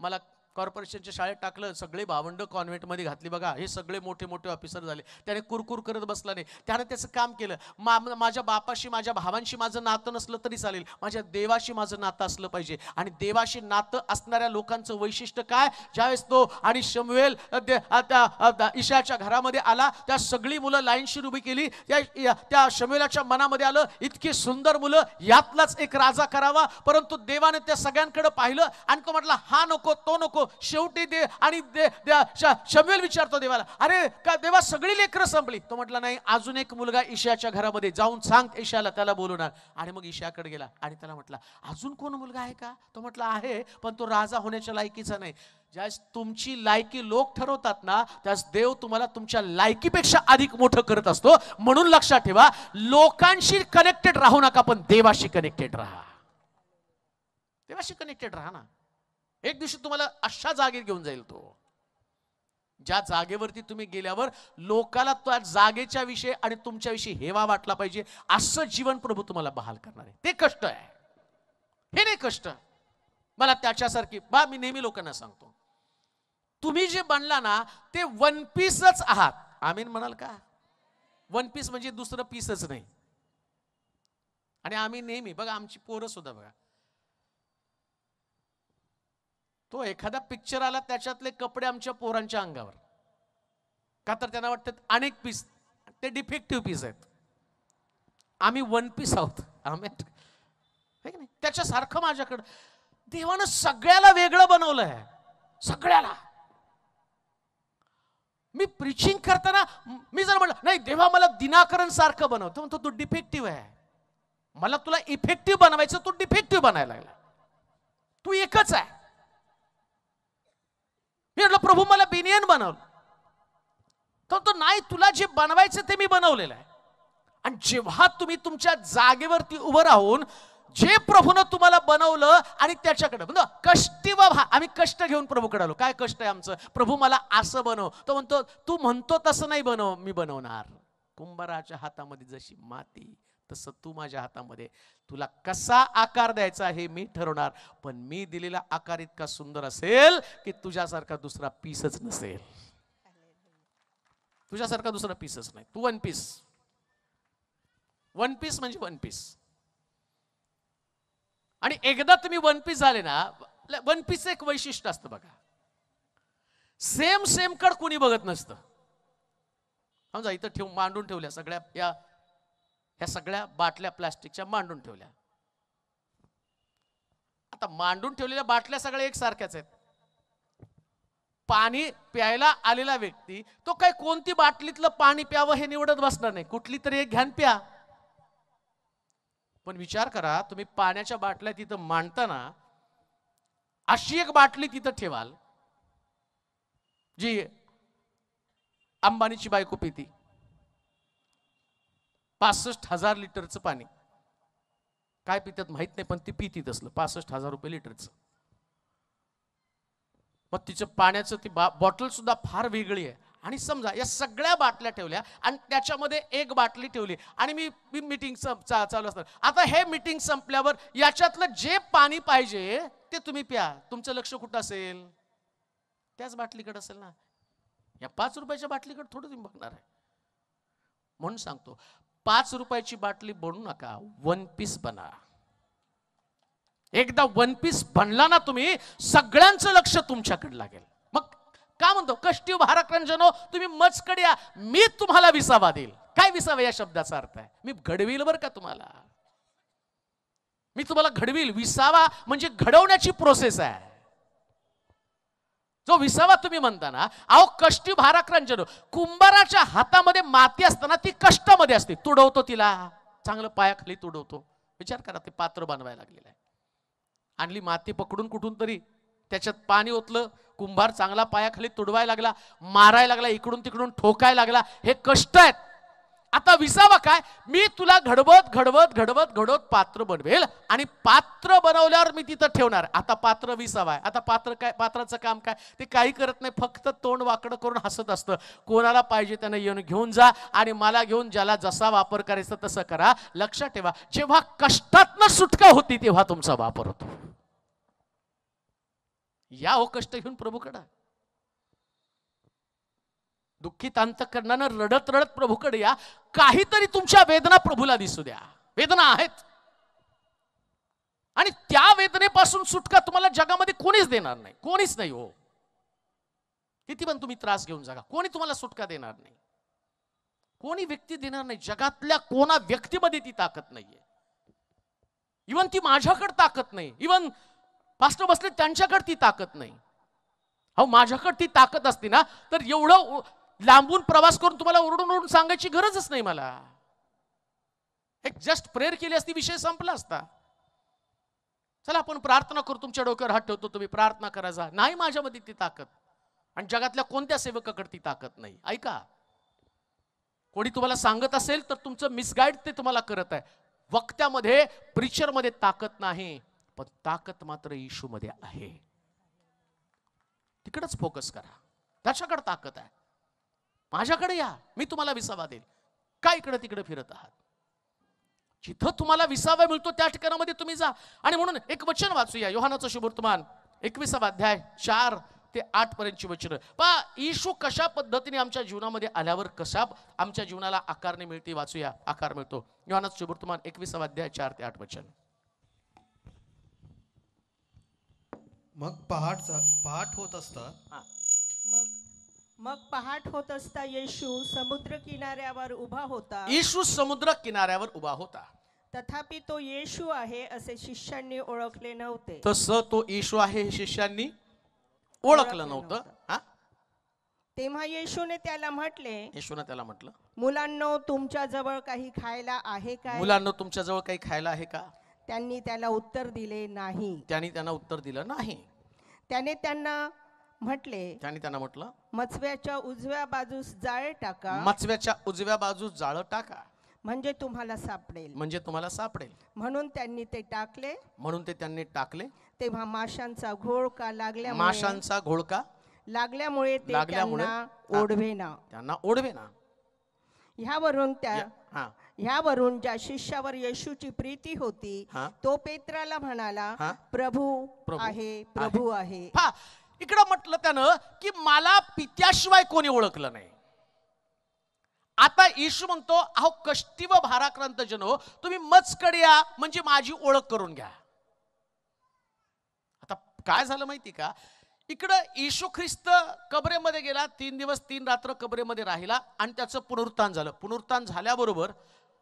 मला कॉर्पोरेशनच्या शाळेत टाकलं, सगळे भावंड कॉन्व्हेंटमध्ये घातली. बघा हे सगळे मोठे मोठे ऑफिसर झाले. त्याने कुरकुर करत बसला नाही. त्याने त्याचं काम केलं. माझ्या बापाशी माझ्या भावांशी माझं नातं नसलं तरी चालेल, माझ्या देवाशी माझं नातं असलं पाहिजे. आणि देवाशी नातं असणाऱ्या लोकांचं वैशिष्ट्य काय? ज्यावेळेस तो आणि शमूएल त्या इशाच्या घरामध्ये आला, त्या सगळी मुलं लाईनशीर उभी केली. त्या शमूएलाच्या मनामध्ये आलं इतकी सुंदर मुलं, यातलाच एक राजा करावा. परंतु देवाने त्या सगळ्यांकडे पाहिलं आणि तो म्हटला हा नको तो नको. शेवटी शमूएल विचारतो देवाला, अरे का देवा सगळी लेकरं संपली? तो म्हटला नाही, अजून एक मुलगा इशाच्या घरामध्ये, जाऊन सांग इशाला, त्याला बोलवणार. आणि मग इशाकडे गेला आणि त्याला म्हटला अजून कोण मुलगा आहे का? तो म्हटला आहे, पण तो राजा होण्याच्या लायकीचा नाही. ज्यास तुमची लायकी लोक ठरवतात ना, त्यास देव तुम्हाला तुमच्या लायकीपेक्षा अधिक मोठं करत असतो. म्हणून लक्षात ठेवा, लोकांशी कनेक्टेड राहू नका, पण देवाशी कनेक्टेड राहा. देवाशी कनेक्टेड राहा ना. एक दिवशी तुम्हाला अशा जागेत घेऊन जाईल तो, ज्या जागेवरती तुम्ही गेल्यावर लोकाला त्या जागेच्या विषयी आणि तुमच्याविषयी हेवा वाटला पाहिजे. असं जीवन प्रभू तुम्हाला बहाल करणार आहे. ते कष्ट आहे, हे नाही कष्ट. मला त्याच्यासारखी मी नेहमी लोकांना सांगतो, तुम्ही जे बनला ना ते वन पीसच आहात. आमीन म्हणाल का? वन पीस म्हणजे दुसरं पीसच नाही. आणि आम्ही नेहमी बघा, आमची पोरं सुद्धा बघा, तो एखादा पिक्चर आला त्याच्यातले कपडे आमच्या पोरांच्या अंगावर, का तर त्यांना वाटतं अनेक पीस, ते डिफेक्टिव्ह पीस आहेत. आम्ही वन पीस आहोत. आम्ही त्याच्यासारखं माझ्याकडं देवानं सगळ्याला वेगळं बनवलंय. सगळ्याला. मी प्रीचिंग करताना मी जर म्हटलं नाही देवा मला दिनाकरण सारखं बनवतो, म्हणतो तू डिफेक्टिव्ह आहे. मला तुला इफेक्टिव्ह बनवायचं, तू डिफेक्टिव्ह बनायला लागला. तू एकच आहे. मी म्हटलं प्रभू मला बिनियन बनवलं, तर तो नाही, तुला जे बनवायचं ते मी बनवलेलं आहे. आणि जेव्हा तुम्ही तुमच्या जागेवरती उभं राहून जे प्रभूनं तुम्हाला बनवलं आणि त्याच्याकडे कष्टी आम्ही कष्ट घेऊन प्रभूकडे आलो. काय कष्ट आहे आमचं? प्रभू मला असं बनव. तो म्हणतो तू म्हणतो तसं नाही बनव, मी बनवणार. कुंभाराच्या हातामध्ये जशी माती तसं तू माझ्या हातामध्ये. तुला कसा आकार द्यायचा हे मी ठरवणार, पण मी दिलेला आकार इतका सुंदर असेल की तुझ्यासारखा दुसरा पीसच नसेल. तुझ्यासारखा दुसरा पीसच नाही. तू वन पीस. वन पीस म्हणजे वन पीस. आणि एकदा तुम्ही वन पीस झाले ना, वन पीसचं एक वैशिष्ट्य असतं बघा, सेम सेम कड कोणी बघत नसतं. समजा इथं मांडून ठेवल्या सगळ्या ह्या सगळ्या बाटल्या प्लास्टिकच्या मांडून ठेवल्या. आता मांडून ठेवलेल्या बाटल्या सगळ्या एकसारख्याच आहेत. पाणी प्यायला आलेला व्यक्ती तो काय कोणती बाटलीतलं पाणी प्यावं हे निवडत बसणार नाही, कुठली तरी एक घ्यान प्या. पण विचार करा, तुम्ही पाण्याच्या बाटल्या तिथं मांडताना अशी एक बाटली तिथं ठेवाल जी अंबानीची बायको पिती, 65,000 लिटरचं पाणी. काय पितात माहित नाही, पण ती पिती तसलं 65,000 रुपये लिटरचं. मग तिचं पाण्याचं ती बॉटल सुद्धा फार वेगळी आहे. आणि समजा या सगळ्या बाटल्या ठेवल्या आणि त्याच्यामध्ये एक बाटली ठेवली आणि मी मीटिंग चालू असणार. आता हे मीटिंग संपल्यावर याच्यातलं जे पाणी पाहिजे ते तुम्ही प्या. तुमचं लक्ष कुठं असेल? त्याच बाटलीकडे असेल ना. या 5 रुपयाच्या बाटलीकडे थोडं तुम्ही बघणार आहे. म्हणून सांगतो, 5 रुपयाची बाटली बनवू नका, 1 पीस बना. एकदा 1 पीस बनला ना तुम्ही, सगळ्यांचं लक्ष तुमच्याकडे लागेल. मग का म्हणतो, कष्टी भाराक्रंजनो तुम्ही मजकडे या, मी तुम्हाला विसावा देईल. काय विसावा या शब्दाचा अर्थ आहे? मी घडवील बरं का तुम्हाला, मी तुम्हाला घडवील. विसावा म्हणजे घडवण्याची प्रोसेस आहे. जो विसावा तुम्ही म्हणता ना, अहो कष्टी भाराक्रंजनो, कुंभाराच्या हातामध्ये माती असताना ती कष्टामध्ये असते, तुडवतो तिला, चांगलं पायाखाली तुडवतो. विचार करा, ते पात्र बनवायला लागलेलं आहे. आणली माती पकडून कुठून तरी, त्याच्यात पाणी ओतलं, कुंभार चांगला पायाखाली तुडवायला लागला, मारायला लागला, इकडून तिकडून ठोकायला लागला. हे कष्ट आहेत. आता विसावा काय? मी तुला घडवत घडवत घडवत घडवत पात्र बनवेल आणि पात्र बनवल्यावर मी तिथं ठेवणार. आता पात्र विसावा आहे. आता पात्र काय? पात्राचं काम काय? ते काही करत नाही, फक्त तोंड वाकडं करून हसत असतं. कोणाला पाहिजे त्यानं येऊन घेऊन जा आणि मला घेऊन ज्याला जसा वापर करायचा तसं करा. लक्षात ठेवा, जेव्हा कष्टातनं सुटका होती तेव्हा तुमचा वापर होतो. या हो कष्ट घेऊन प्रभूकडे. दुःखित अंतःकरणानं रडत रडत प्रभूकडे या. काहीतरी तुमच्या वेदना प्रभूला दिसू द्या. वेदना आहेत आणि त्या वेदनेपासून सुटका तुम्हाला जगामध्ये कोणीच देणार नाही. कोणीच नाही हो. किती पण तुम्ही त्रास घेऊन जागा, कोणी तुम्हाला सुटका देणार नाही. कोणी व्यक्ती देणार नाही. जगातल्या कोणा व्यक्तीमध्ये ती ताकद नाहीये. इवन ती माझ्याकडे ताकद नाही. इवन पास्टर बसले त्यांच्याकडे ती ताकद नाही. अहो माझ्याकडे ती ताकद असती ना तर एवढं लांबून प्रवास करून तुम्हाला ओरडून ओरडून सांगायची गरजच नाही मला. एक जस्ट प्रेयर केली असती, विषय संपला असता. चला आपण प्रार्थना करू. तुमच्या डोक्यावर हात ठेवतो, तुम्ही प्रार्थना करायचा. नाही माझ्यामध्ये ती ताकद आणि जगातल्या कोणत्या सेवकाकडे ती ताकद नाही. ऐका, कोणी तुम्हाला सांगत असेल तर तुमचं मिसगाईड ते तुम्हाला करत आहे. वक्त्यामध्ये प्रीचरमध्ये ताकद नाही, पण ताकद मात्र येशूमध्ये आहे. तिकडेच फोकस करा. त्याच्याकडे ताकद आहे. माझ्याकडे या, मी तुम्हाला विसावा देईल. काय इकडे तिकडे फिरत आहात? जिथं तुम्हाला विसावा मिळतो त्या ठिकाणामध्ये तुम्ही जा. आणि म्हणून एक वचन वाचूया, योहानाचं शुभवर्तमान 21 अध्याय 4 ते 8 पर्यंतची वचन. पहा येशू कशा पद्धतीने आमच्या जीवनामध्ये आल्यावर कशा आमच्या जीवनाला आकारने मिळते. वाचूया, आकार मिळतो. योहानाचं शुभवर्तमान 21 अध्याय 4 ते 8 वचन.
मग पहाट होत असता
मग पहाट होत असता येशू समुद्र किनाऱ्यावर उभा होता.
येशू समुद्र किनाऱ्यावर उभा होता.
तथापि तो येशू आहे असे शिष्यांनी ओळखले नव्हते.
तसं तो येशू आहे हे शिष्यांनी ओळखलं नव्हतं.
तेव्हा येशूने त्याला म्हटलं, मुलांनो तुमच्या जवळ काही खायला आहे का?
मुलांनो तुमच्या जवळ काही खायला आहे का?
त्यांनी त्याला उत्तर दिले नाही.
त्यांनी त्यांना उत्तर दिलं नाही.
त्याने त्यांना म्हटलं, मचव्याच्या उजव्या बाजूस जाळे टाका.
मचव्याच्या उजव्या बाजूस जाळं टाका,
म्हणजे तुम्हाला सापडेल. म्हणून त्यांनी ते टाकले. तेव्हा माशांचा घोळका लागल्यामुळे ते त्यांना ओढवेना. ह्यावरून ज्या शिष्यावर येशूची प्रीती होती तो पेत्राला म्हणाला, प्रभू आहे.
इकडं म्हटलं त्यानं की मला पित्याशिवाय कोणी ओळखलं नाही. आता येशू म्हणतो, अहो कष्टी व भाराक्रांत जनो तुम्ही मजकडे या, म्हणजे माझी ओळख करून घ्या. आता काय झालं माहिती का, इकडं येशू ख्रिस्त कबरेमध्ये गेला, 3 दिवस 3 रात्र कबरेमध्ये राहिला आणि त्याचं पुनरुत्थान झालं. पुनरुत्थान झाल्याबरोबर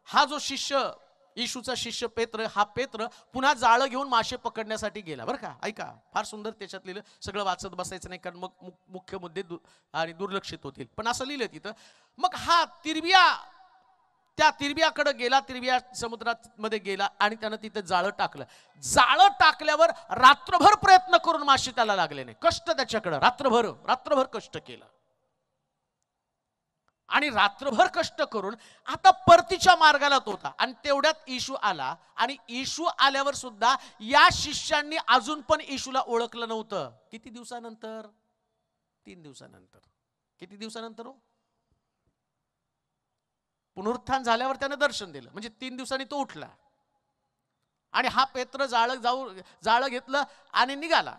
हा जो शिष्य येशूचा शिष्य पेत्र, हा पेत्र पुन्हा जाळं घेऊन मासे पकडण्यासाठी गेला. बरं का, ऐका, फार सुंदर त्याच्यात लिहिलं. सगळं वाचत बसायचं नाही, कारण मग मुख्य मुद्दे आणि दुर्लक्षित होतील. पण असं लिहिलं तिथं. मग हा त्या तिरबियाकडे गेला, तिरबिया समुद्रात मध्ये गेला आणि त्यानं तिथे जाळं टाकलं. जाळं टाकल्यावर रात्रभर प्रयत्न करून मासे त्याला लागले नाही. कष्ट त्याच्याकडे, रात्रभर कष्ट केलं. आणि रात्रभर कष्ट करून आता परतीच्या मार्गाला तो होता. आणि तेवढ्यात येशू आला. आणि येशू आल्यावर सुद्धा या शिष्यांनी अजून पण येशूला ओळखलं नव्हतं. किती दिवसानंतर? 3 दिवसानंतर. किती दिवसानंतर हो? पुनरुत्थान झाल्यावर त्याने दर्शन दिलं, म्हणजे 3 दिवसांनी तो उठला. आणि हा पेत्र जाळं घेतलं आणि निघाला.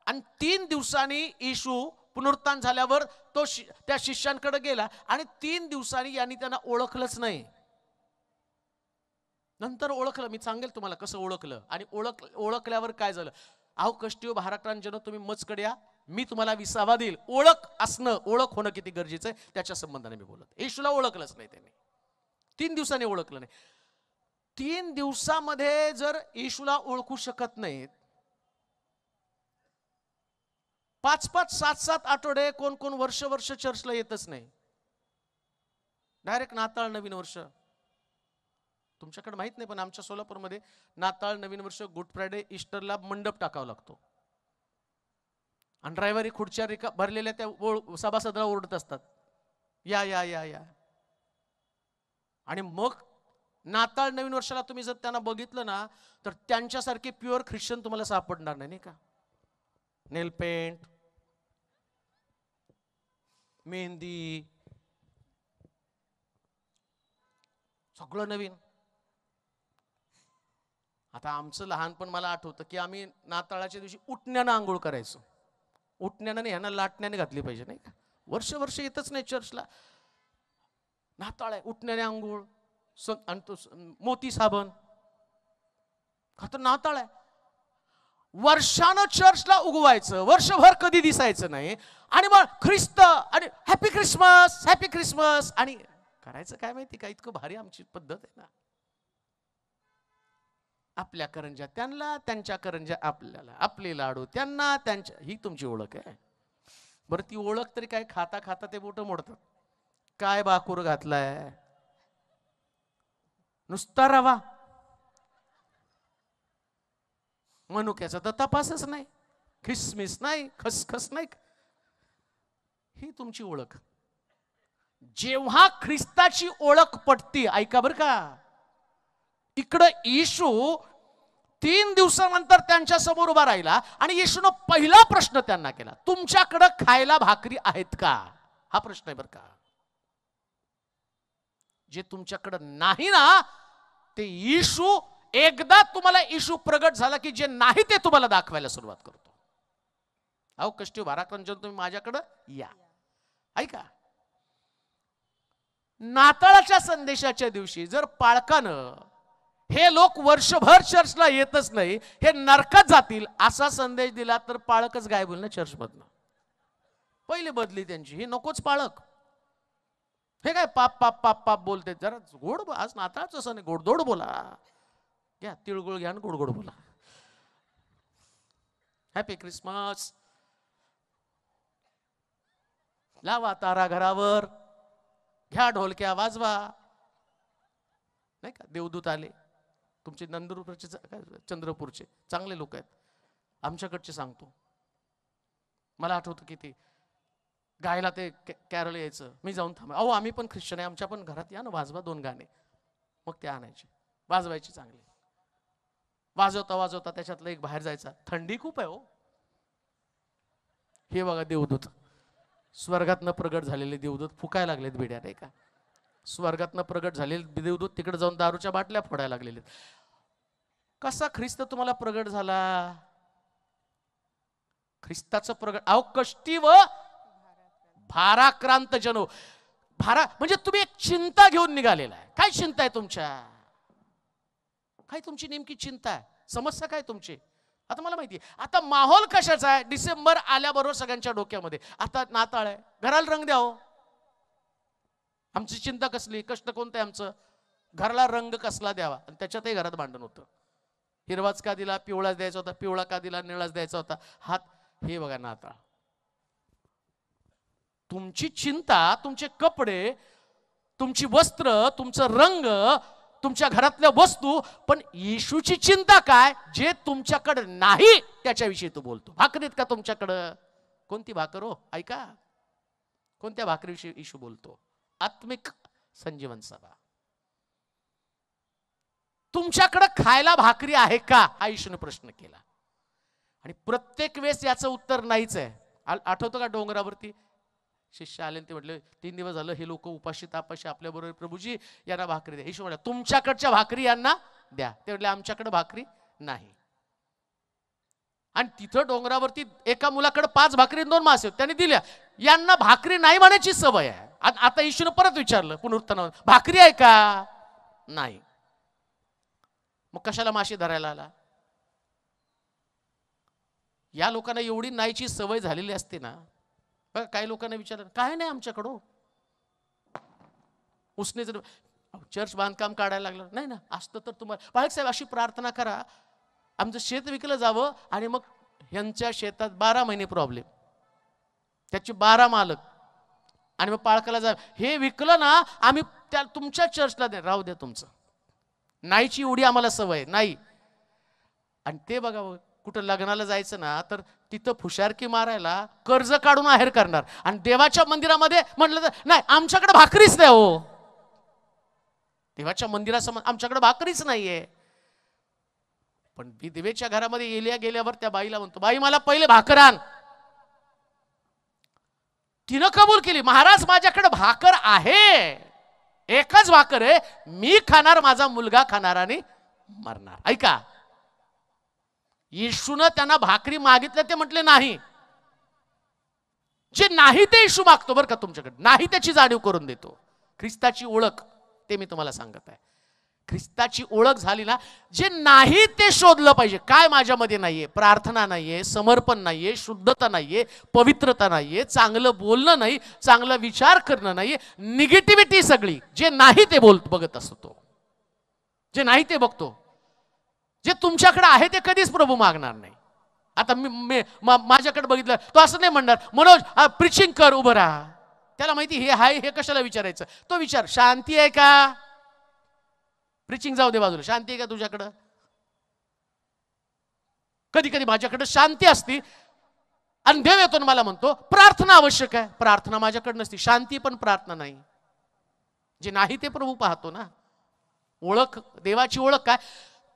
आणि 3 दिवसांनी येशू पुनरुत्थान झाल्यावर तो त्या शिष्यांकडे गेला. आणि 3 दिवसांनी यांनी त्यांना ओळखलंच नाही. नंतर ओळखलं, मी सांगेल तुम्हाला कसं ओळखलं. आणि ओळखल्यावर काय झालं. अहो कष्टीव भाराक्रांत तुम्ही मजकडे या, मी तुम्हाला विसावा देईल. ओळख होणं किती गरजेचं आहे त्याच्या संबंधाने मी बोलत. येशूला ओळखलंच नाही त्यांनी, 3 दिवसांनी ओळखलं नाही. 3 दिवसामध्ये जर येशूला ओळखू शकत नाहीत, 5-5, 7-7 आठवडे, कोण वर्ष चर्चला येतच नाही. डायरेक्ट नाताळ, नवीन वर्ष. तुमच्याकडे माहित नाही, पण आमच्या सोलापूरमध्ये नाताळ, नवीन वर्ष, गुड फ्रायडे, ईस्टरला मंडप टाकावा लागतो. आणि ड्रायव्हरी खुर्च्या भरलेल्या त्या सभासदाला ओरडत असतात, या या या या. आणि मग नाताळ, नवीन वर्षाला तुम्ही जर त्यांना बघितलं ना, तर त्यांच्यासारखे प्युअर ख्रिश्चन तुम्हाला सापडणार नाही का. नेल पेंट, मेहंदी, सगळं नवीन. आता आमचं लहानपण मला आठवतं की आम्ही नाताळाच्या दिवशी उठण्यानं आंघोळ करायचो. उठण्यानं नाही, ह्यांना लाटण्याने घातली पाहिजे नाही का. वर्ष येतच नाही चर्चला. नाताळ आहे, उठण्याने आंघोळ, आणि तो मोती साबण. तर नाताळ आहे, वर्षानं चर्चला उगवायचं, वर्षभर कधी दिसायचं नाही. आणि मग ख्रिस्त आणि हॅपी क्रिसमस आणि करायचं काय माहिती का. इतकं भारी आमची पद्धत आहे ना. आपल्या करंज्या त्यांना, त्यांच्या करंज्या आपल्याला, आपले लाडू त्यांना, त्यांच्या. ही तुमची ओळख आहे. बरं ती ओळख तरी काय, खाता खाता ते बोट मोडतात. काय बाकूर घातलाय, नुसता रवा, मनुक्याचा तर तपासच नाही, खिसमिस नाही, खसखस नाही. ही तुमची ओळख. जेव्हा ख्रिस्ताची ओळख पटती, ऐका बरं का, इकडं येशू 3 दिवसानंतर त्यांच्या समोर उभा राहिला. आणि येशूनं पहिला प्रश्न त्यांना केला, तुमच्याकडं खायला भाकरी आहेत का. हा प्रश्न आहे बरं का. जे तुमच्याकडं नाही ना, ते येशू, एकदा तुम्हाला येशू प्रगट झाला की जे नाही ते तुम्हाला दाखवायला सुरुवात करतो. अहो कष्टी भाराक्रांत तुम्ही माझ्याकडं या. ऐका, नाताळाच्या संदेशाच्या दिवशी जर पाळकानं हे लोक वर्षभर चर्चला येतच नाही, हे नरकात जातील असा संदेश दिला, तर पाळकच गायब होईल ना चर्चमधनं. पहिली बदली त्यांची, हे नकोच पाळक. हे काय पाप पाप पाप पाप बोलते. जरा गोड, आज नाताळच असं नाही, गोडधोड बोला. घ्या तिळगुळ घ्या आणि गोड बोला. हॅपी क्रिसमस, लावा तारा घरावर, घ्या ढोलक्या वाजवा नाही का. देवदूत आले तुमचे, नंदुरबारचे, चंद्रपूरचे चांगले लोक आहेत. आमच्याकडचे सांगतो, मला आठवतं की ते गायला ते कॅरल यायचं, मी जाऊन थांब. अहो आम्ही पण ख्रिश्चन आहे, आमच्या पण घरात या ना, वाजवा 2 गाणे. मग ते आणायचे, वाजवायचे चांगले. वाजवता वाजवता त्याच्यातलं एक बाहेर जायचा. थंडी खूप आहे हो. हे बघा देवदूत, स्वर्गातनं प्रगट झालेले देवदूत फुकायला लागलेत बिड्या नाही का. स्वर्गातनं प्रगट झालेले देवदूत तिकडे जाऊन दारूच्या बाटल्या फोडायला लागलेले. कसा ख्रिस्त तुम्हाला प्रगट झाला. ख्रिस्ताचं प्रगट, अहो कष्टी व भाराक्रांत जनो. म्हणजे तुम्ही एक चिंता घेऊन निघालेला आहे. काय चिंता आहे तुमच्या, काय तुमची नेमकी चिंता आहे, समस्या काय तुमची. आता मला माहिती आहे आता माहोल कशाचा आहे. डिसेंबर आल्याबरोबर सगळ्यांच्या डोक्यामध्ये आता नाताळ आहे, घराला रंग द्या हो. आमची चिंता कसली, कष्ट कोणतं आहे आमचं, घराला रंग कसला द्यावा, आणि त्याच्यातही घरात भांडण होतं. हिरवाच का दिला, पिवळाच द्यायचा होता, पिवळा का दिला, निळाच द्यायचा होता. हात हे बघा नाताळ. तुमची चिंता तुमचे कपडे, तुमची वस्त्र, तुमचं रंग, तुमच्या घरातल्या वस्तू, पण येशूची चिंता काय? जे तुमच्याकडे नाही त्याच्याविषयी तो बोलतो. भाकरीत का तुमच्याकडं? कोणती भाकर हो? ऐका, कोणत्या भाकरीविषयी येशू बोलतो? आत्मिक संजीवन सभा. तुमच्याकडे खायला भाकरी आहे का, हा येशूने प्रश्न केला. आणि प्रत्येक वेळेस याचं उत्तर नाहीच आहे. आठवतं का डोंगरावरती शिष्य आले, ते म्हटले 3 दिवस झालं हे लोक उपाशी तापाशी आपल्या बरोबर, प्रभूजी यांना भाकरी द्या. येशू म्हटला तुमच्याकडच्या भाकरी यांना द्या. ते म्हटले आमच्याकडे भाकरी नाही. आणि तिथं डोंगरावरती एका मुलाकडे 5 भाकरी 2 मासे, त्याने दिल्या. यांना भाकरी नाही म्हणायची सवय आहे. आता येशूने परत विचारलं पुनरुत्थानावर, भाकरी आहे का? नाही. मग कशाला मासे धरायला आला? या लोकांना एवढी नाहीची सवय झालेली असते ना. काही लोकांना विचारलं, काय नाही आमच्याकडं, उसने जर चर्च बांधकाम काढायला लागलं, नाही ना असतं तर तुम्हाला. पालक साहेब अशी प्रार्थना करा, आमचं शेत विकलं जावं, आणि मग ह्यांच्या शेतात 12 महिने प्रॉब्लेम, त्याचे 12 मालक, आणि मग पाळकाला जा, हे विकलं ना आम्ही त्या तुमच्या चर्चला दे. राहू द्या तुमचं, नाहीची एवढी आम्हाला सवय नाही. आणि ते बघा, कुठं लग्नाला जायचं ना तर तिथं फुशारकी मारायला कर्ज काढून आहेर करणार, आणि देवाच्या मंदिरामध्ये म्हटलं तर नाही आमच्याकडे भाकरीच द्या हो. देवाच्या मंदिरासमोर आमच्याकडे भाकरीच नाहीये. पण देवेच्या घरामध्ये एलिया गेल्यावर त्या बाईला म्हणतो, बाई मला पहिले भाकर आण. तिनं कबूल केली, महाराज माझ्याकडे भाकर आहे, एकच भाकर आहे, मी खाणार, माझा मुलगा खाणार आणि मरणार. ऐका, येशूनं त्यांना भाकरी मागितलं, ते म्हटले नाही. जे नाही ते येशू मागतो बरं का तुमच्याकडे, नाही त्याची जाणीव करून देतो. ख्रिस्ताची ओळख, ते मी तुम्हाला सांगत आहे. ख्रिस्ताची ओळख झाली ना, जे नाही ते शोधलं पाहिजे. काय माझ्यामध्ये नाहीये? प्रार्थना नाहीये, समर्पण नाहीये, शुद्धता नाहीये, पवित्रता नाहीये, चांगलं बोलणं नाही, चांगला विचार करणं नाहीये, निगेटिव्हिटी सगळी. जे नाही ते बघत असतो तो, जे नाही ते बघतो. जे तुमच्याकडे आहे ते कधीच प्रभू मागणार नाही. आता माझ्याकडे बघितलं, तो असं नाही म्हणणार, मनोज प्रिचिंग कर, उभं राहा. त्याला माहिती हे हाय, हे कशाला विचारायचं. तो विचार, शांती आहे का? प्रिचिंग जाऊ दे बाजूला, शांती आहे का तुझ्याकडं? कधी कधी माझ्याकडे शांती असती आणि देव येतो मला म्हणतो प्रार्थना आवश्यक आहे. प्रार्थना माझ्याकडे नसती, शांती पण प्रार्थना नाही. जे नाही ते प्रभू पाहतो ना. ओळख, देवाची ओळख काय?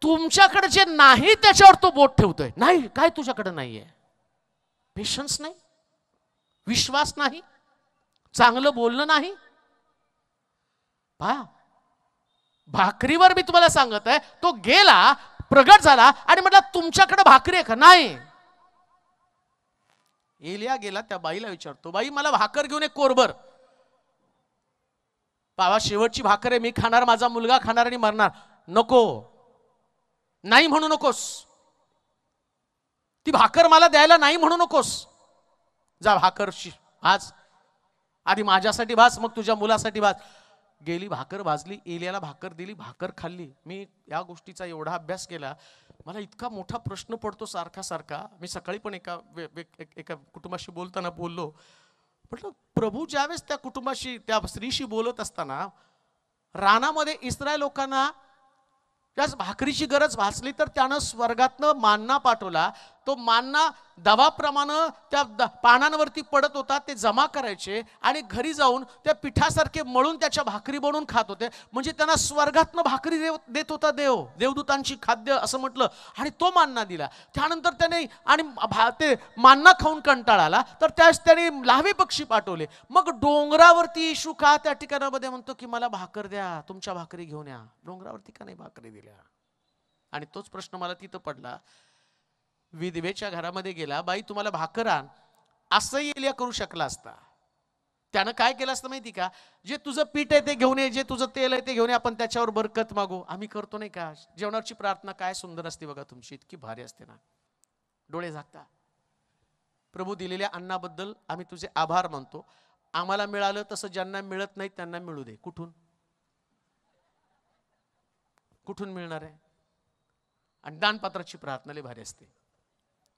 तुमच्याकडे जे नाही त्याच्यावर तो बोट ठेवतोय. नाही, काय तुझ्याकडे नाहीये? पेशन्स नाही, विश्वास नाही, चांगलं बोलणं नाही. पहा, भाकरीवर मी तुम्हाला सांगत आहे, तो गेला, प्रगट झाला आणि म्हटला तुमच्याकडे भाकरी आहे का? नाही. एलिया गेला, त्या बाईला विचारतो, बाई मला भाकर घेऊन एक कोरभर. बाबा शेवटची भाकर आहे, मी खाणार, माझा मुलगा खाणार आणि मरणार. नको, नाही म्हणू नकोस. ती भाकर मला द्यायला नाही म्हणू नकोस. जा भाकर भाज, आधी माझ्यासाठी भाज, मग तुझ्या मुलासाठी भाज. गेली, भाकर भाजली, एलियाला भाकर दिली, भाकर खाल्ली. मी या गोष्टीचा एवढा अभ्यास केला, मला इतका मोठा प्रश्न पडतो सारखा सारखा. मी सकाळी पण एका कुटुंबाशी बोलताना बोललो, म्हटलं प्रभू ज्यावेळेस त्या कुटुंबाशी, त्या स्त्रीशी बोलत असताना, रानामध्ये इस्रायल लोकांना त्याच भाकरीची गरज भासली तर त्यानं स्वर्गातनं मान्ना पाठवला. तो मान्ना दवाप्रमाणे त्या पानांवरती पडत होता, ते जमा करायचे आणि घरी जाऊन त्या पिठासारखे मळून त्याच्या भाकरी बनवून खात होते. म्हणजे त्यांना स्वर्गातनं भाकरी देत होता देव, देवदूतांची खाद्य असं म्हटलं. आणि तो मान्ना दिला. त्यानंतर त्याने आणि ते मान्ना खाऊन कंटाळा आला तर त्यास त्याने लावे पक्षी पाठवले. मग डोंगरावरती येशू का त्या ठिकाणामध्ये म्हणतो की मला भाकर द्या, तुमच्या भाकरी घेऊन या. डोंगरावरती का नाही भाकरी दिल्या? आणि तोच प्रश्न मला तिथं पडला. विधवेच्या घरामध्ये गेला, बाई तुम्हाला भाकर आण, असंही एलिया करू शकला असता. त्यानं काय केलं असतं माहिती का? जे तुझं पीठ आहे ते घेऊन ये, जे तुझं तेल आहे ते घेऊन ये, आपण त्याच्यावर बरकत मागू. आम्ही करतो नाही का? जेवणाची प्रार्थना काय सुंदर असते बघा तुमची, इतकी भारी असते ना, डोळे झाकता. प्रभू दिलेल्या अन्नाबद्दल आम्ही तुझे आभार मानतो. आम्हाला मिळालं तसं ज्यांना मिळत नाही त्यांना मिळू दे. कुठून? कुठून मिळणार आहे? आणि दानपात्राची प्रार्थना लई भारी असते.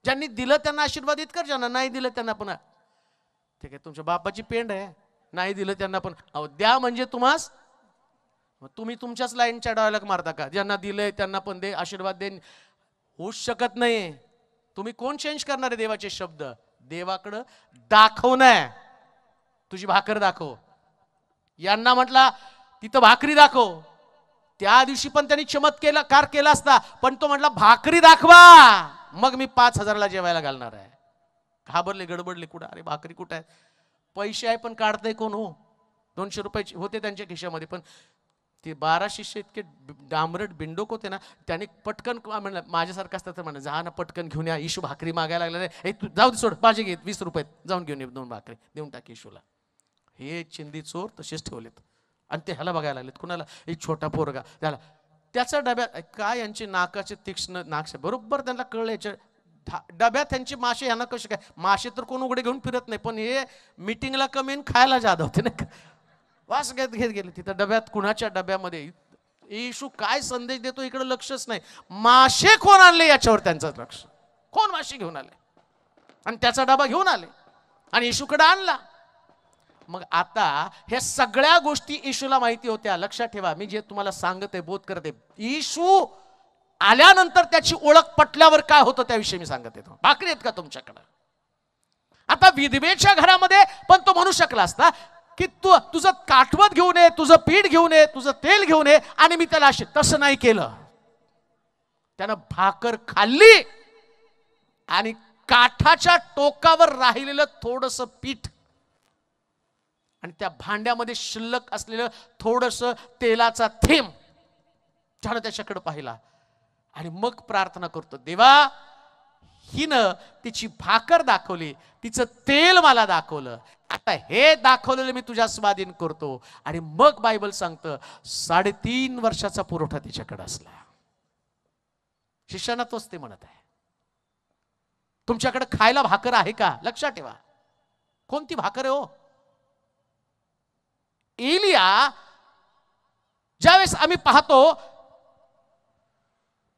ज्यांनी दिलं त्यांना आशीर्वादित कर, ज्यांना नाही दिलं त्यांना पण ठीक आहे, तुमच्या बापाची पेंड आहे, नाही दिलं त्यांना पण अहो द्या म्हणजे तुम्हास. तुम्ही तुमच्याच लाईनच्या डायलॉग मारता का? ज्यांना दिलंय त्यांना पण दे, आशीर्वाद दे. होऊच शकत नाही. तुम्ही कोण चेंज करणार आहे देवाचे शब्द? देवाकडं दाखवणं. तुझी भाकर दाखव. यांना म्हटला तिथं भाकरी दाखव. त्या दिवशी पण त्यांनी चमत्कार केला असता, पण तो म्हटला भाकरी दाखवा मग मी 5,000ला जेवायला घालणार आहे. घाबरले, गडबडले. कुठं? अरे भाकरी कुठं आहे? पैसे आहे पण काढताय कोण हो? 200 रुपये होते त्यांच्या खिशामध्ये, पण ते 12 शिष्य इतके डांबरट बिंडोक होते ना, त्यांनी पटकन म्हणलं, माझ्यासारखं असतं तर म्हणलं जा ना पटकन घेऊन या. येशू भाकरी मागायला लागला. ए तू जाऊ दे, सोड, माझे घे 20 रुपये, जाऊन घेऊन ये 2 भाकरी, देऊन टाक येशूला. हे चिंदी चोर तसेच ठेवलेत. आणि ते ह्याला बघायला लागलेत. कुणाला? एक छोटा पोरगा, त्याला त्याच्या डब्यात काय यांचे नाकाचे तीक्ष्ण नाक, बरोबर त्यांना कळलं याच्या डब्यात त्यांचे मासे. यांना कसे काय मासे तर कोण उघडे घेऊन फिरत नाही, पण हे मीटिंगला कमी आणि खायला जादा होते ना. वास घेत घेत गेले तिथं डब्यात. कुणाच्या डब्यामध्ये? येशू काय संदेश देतो इकडे लक्षच नाही. मासे कोण आणले याच्यावर त्यांचं लक्ष. कोण मासे घेऊन आले आणि त्याचा डबा घेऊन आले आणि येशूकडे आणला. मग आता ह्या सगळ्या गोष्टी येशूला माहिती होत्या. लक्षात ठेवा, मी जे तुम्हाला सांगते, बोध करते, येशू आल्यानंतर त्याची ओळख पटल्यावर काय होतं त्याविषयी मी सांगत येतो. भाकरी आहेत का तुमच्याकडे? आता विधवेच्या घरामध्ये पण तो म्हणू शकला असता की तू तुझं काठवत घेऊन ये, तुझं पीठ घेऊन ये, तुझं तेल घेऊन ये, आणि मी त्याला तसं नाही केलं. त्यानं भाकर खाल्ली आणि काठाच्या टोकावर राहिलेलं थोडंसं पीठ आणि त्या भांड्यामध्ये शिल्लक असलेलं थोडंसं तेलाचा थेंब त्यानं त्याच्याकडे पाहिला आणि मग प्रार्थना करतो, देवा हिनं तिची भाकर दाखवली, तिचं तेल मला दाखवलं, आता हे दाखवलेलं मी तुझ्या स्वाधीन करतो. आणि मग बायबल सांगतं 3.5 वर्षाचा पुरवठा तिच्याकडे असला. शिष्याना तोच ते म्हणत आहे, तुमच्याकडे खायला भाकर आहे का? लक्षात ठेवा, कोणती भाकर आहे हो? एलिया ज्यावेळेस आम्ही पाहतो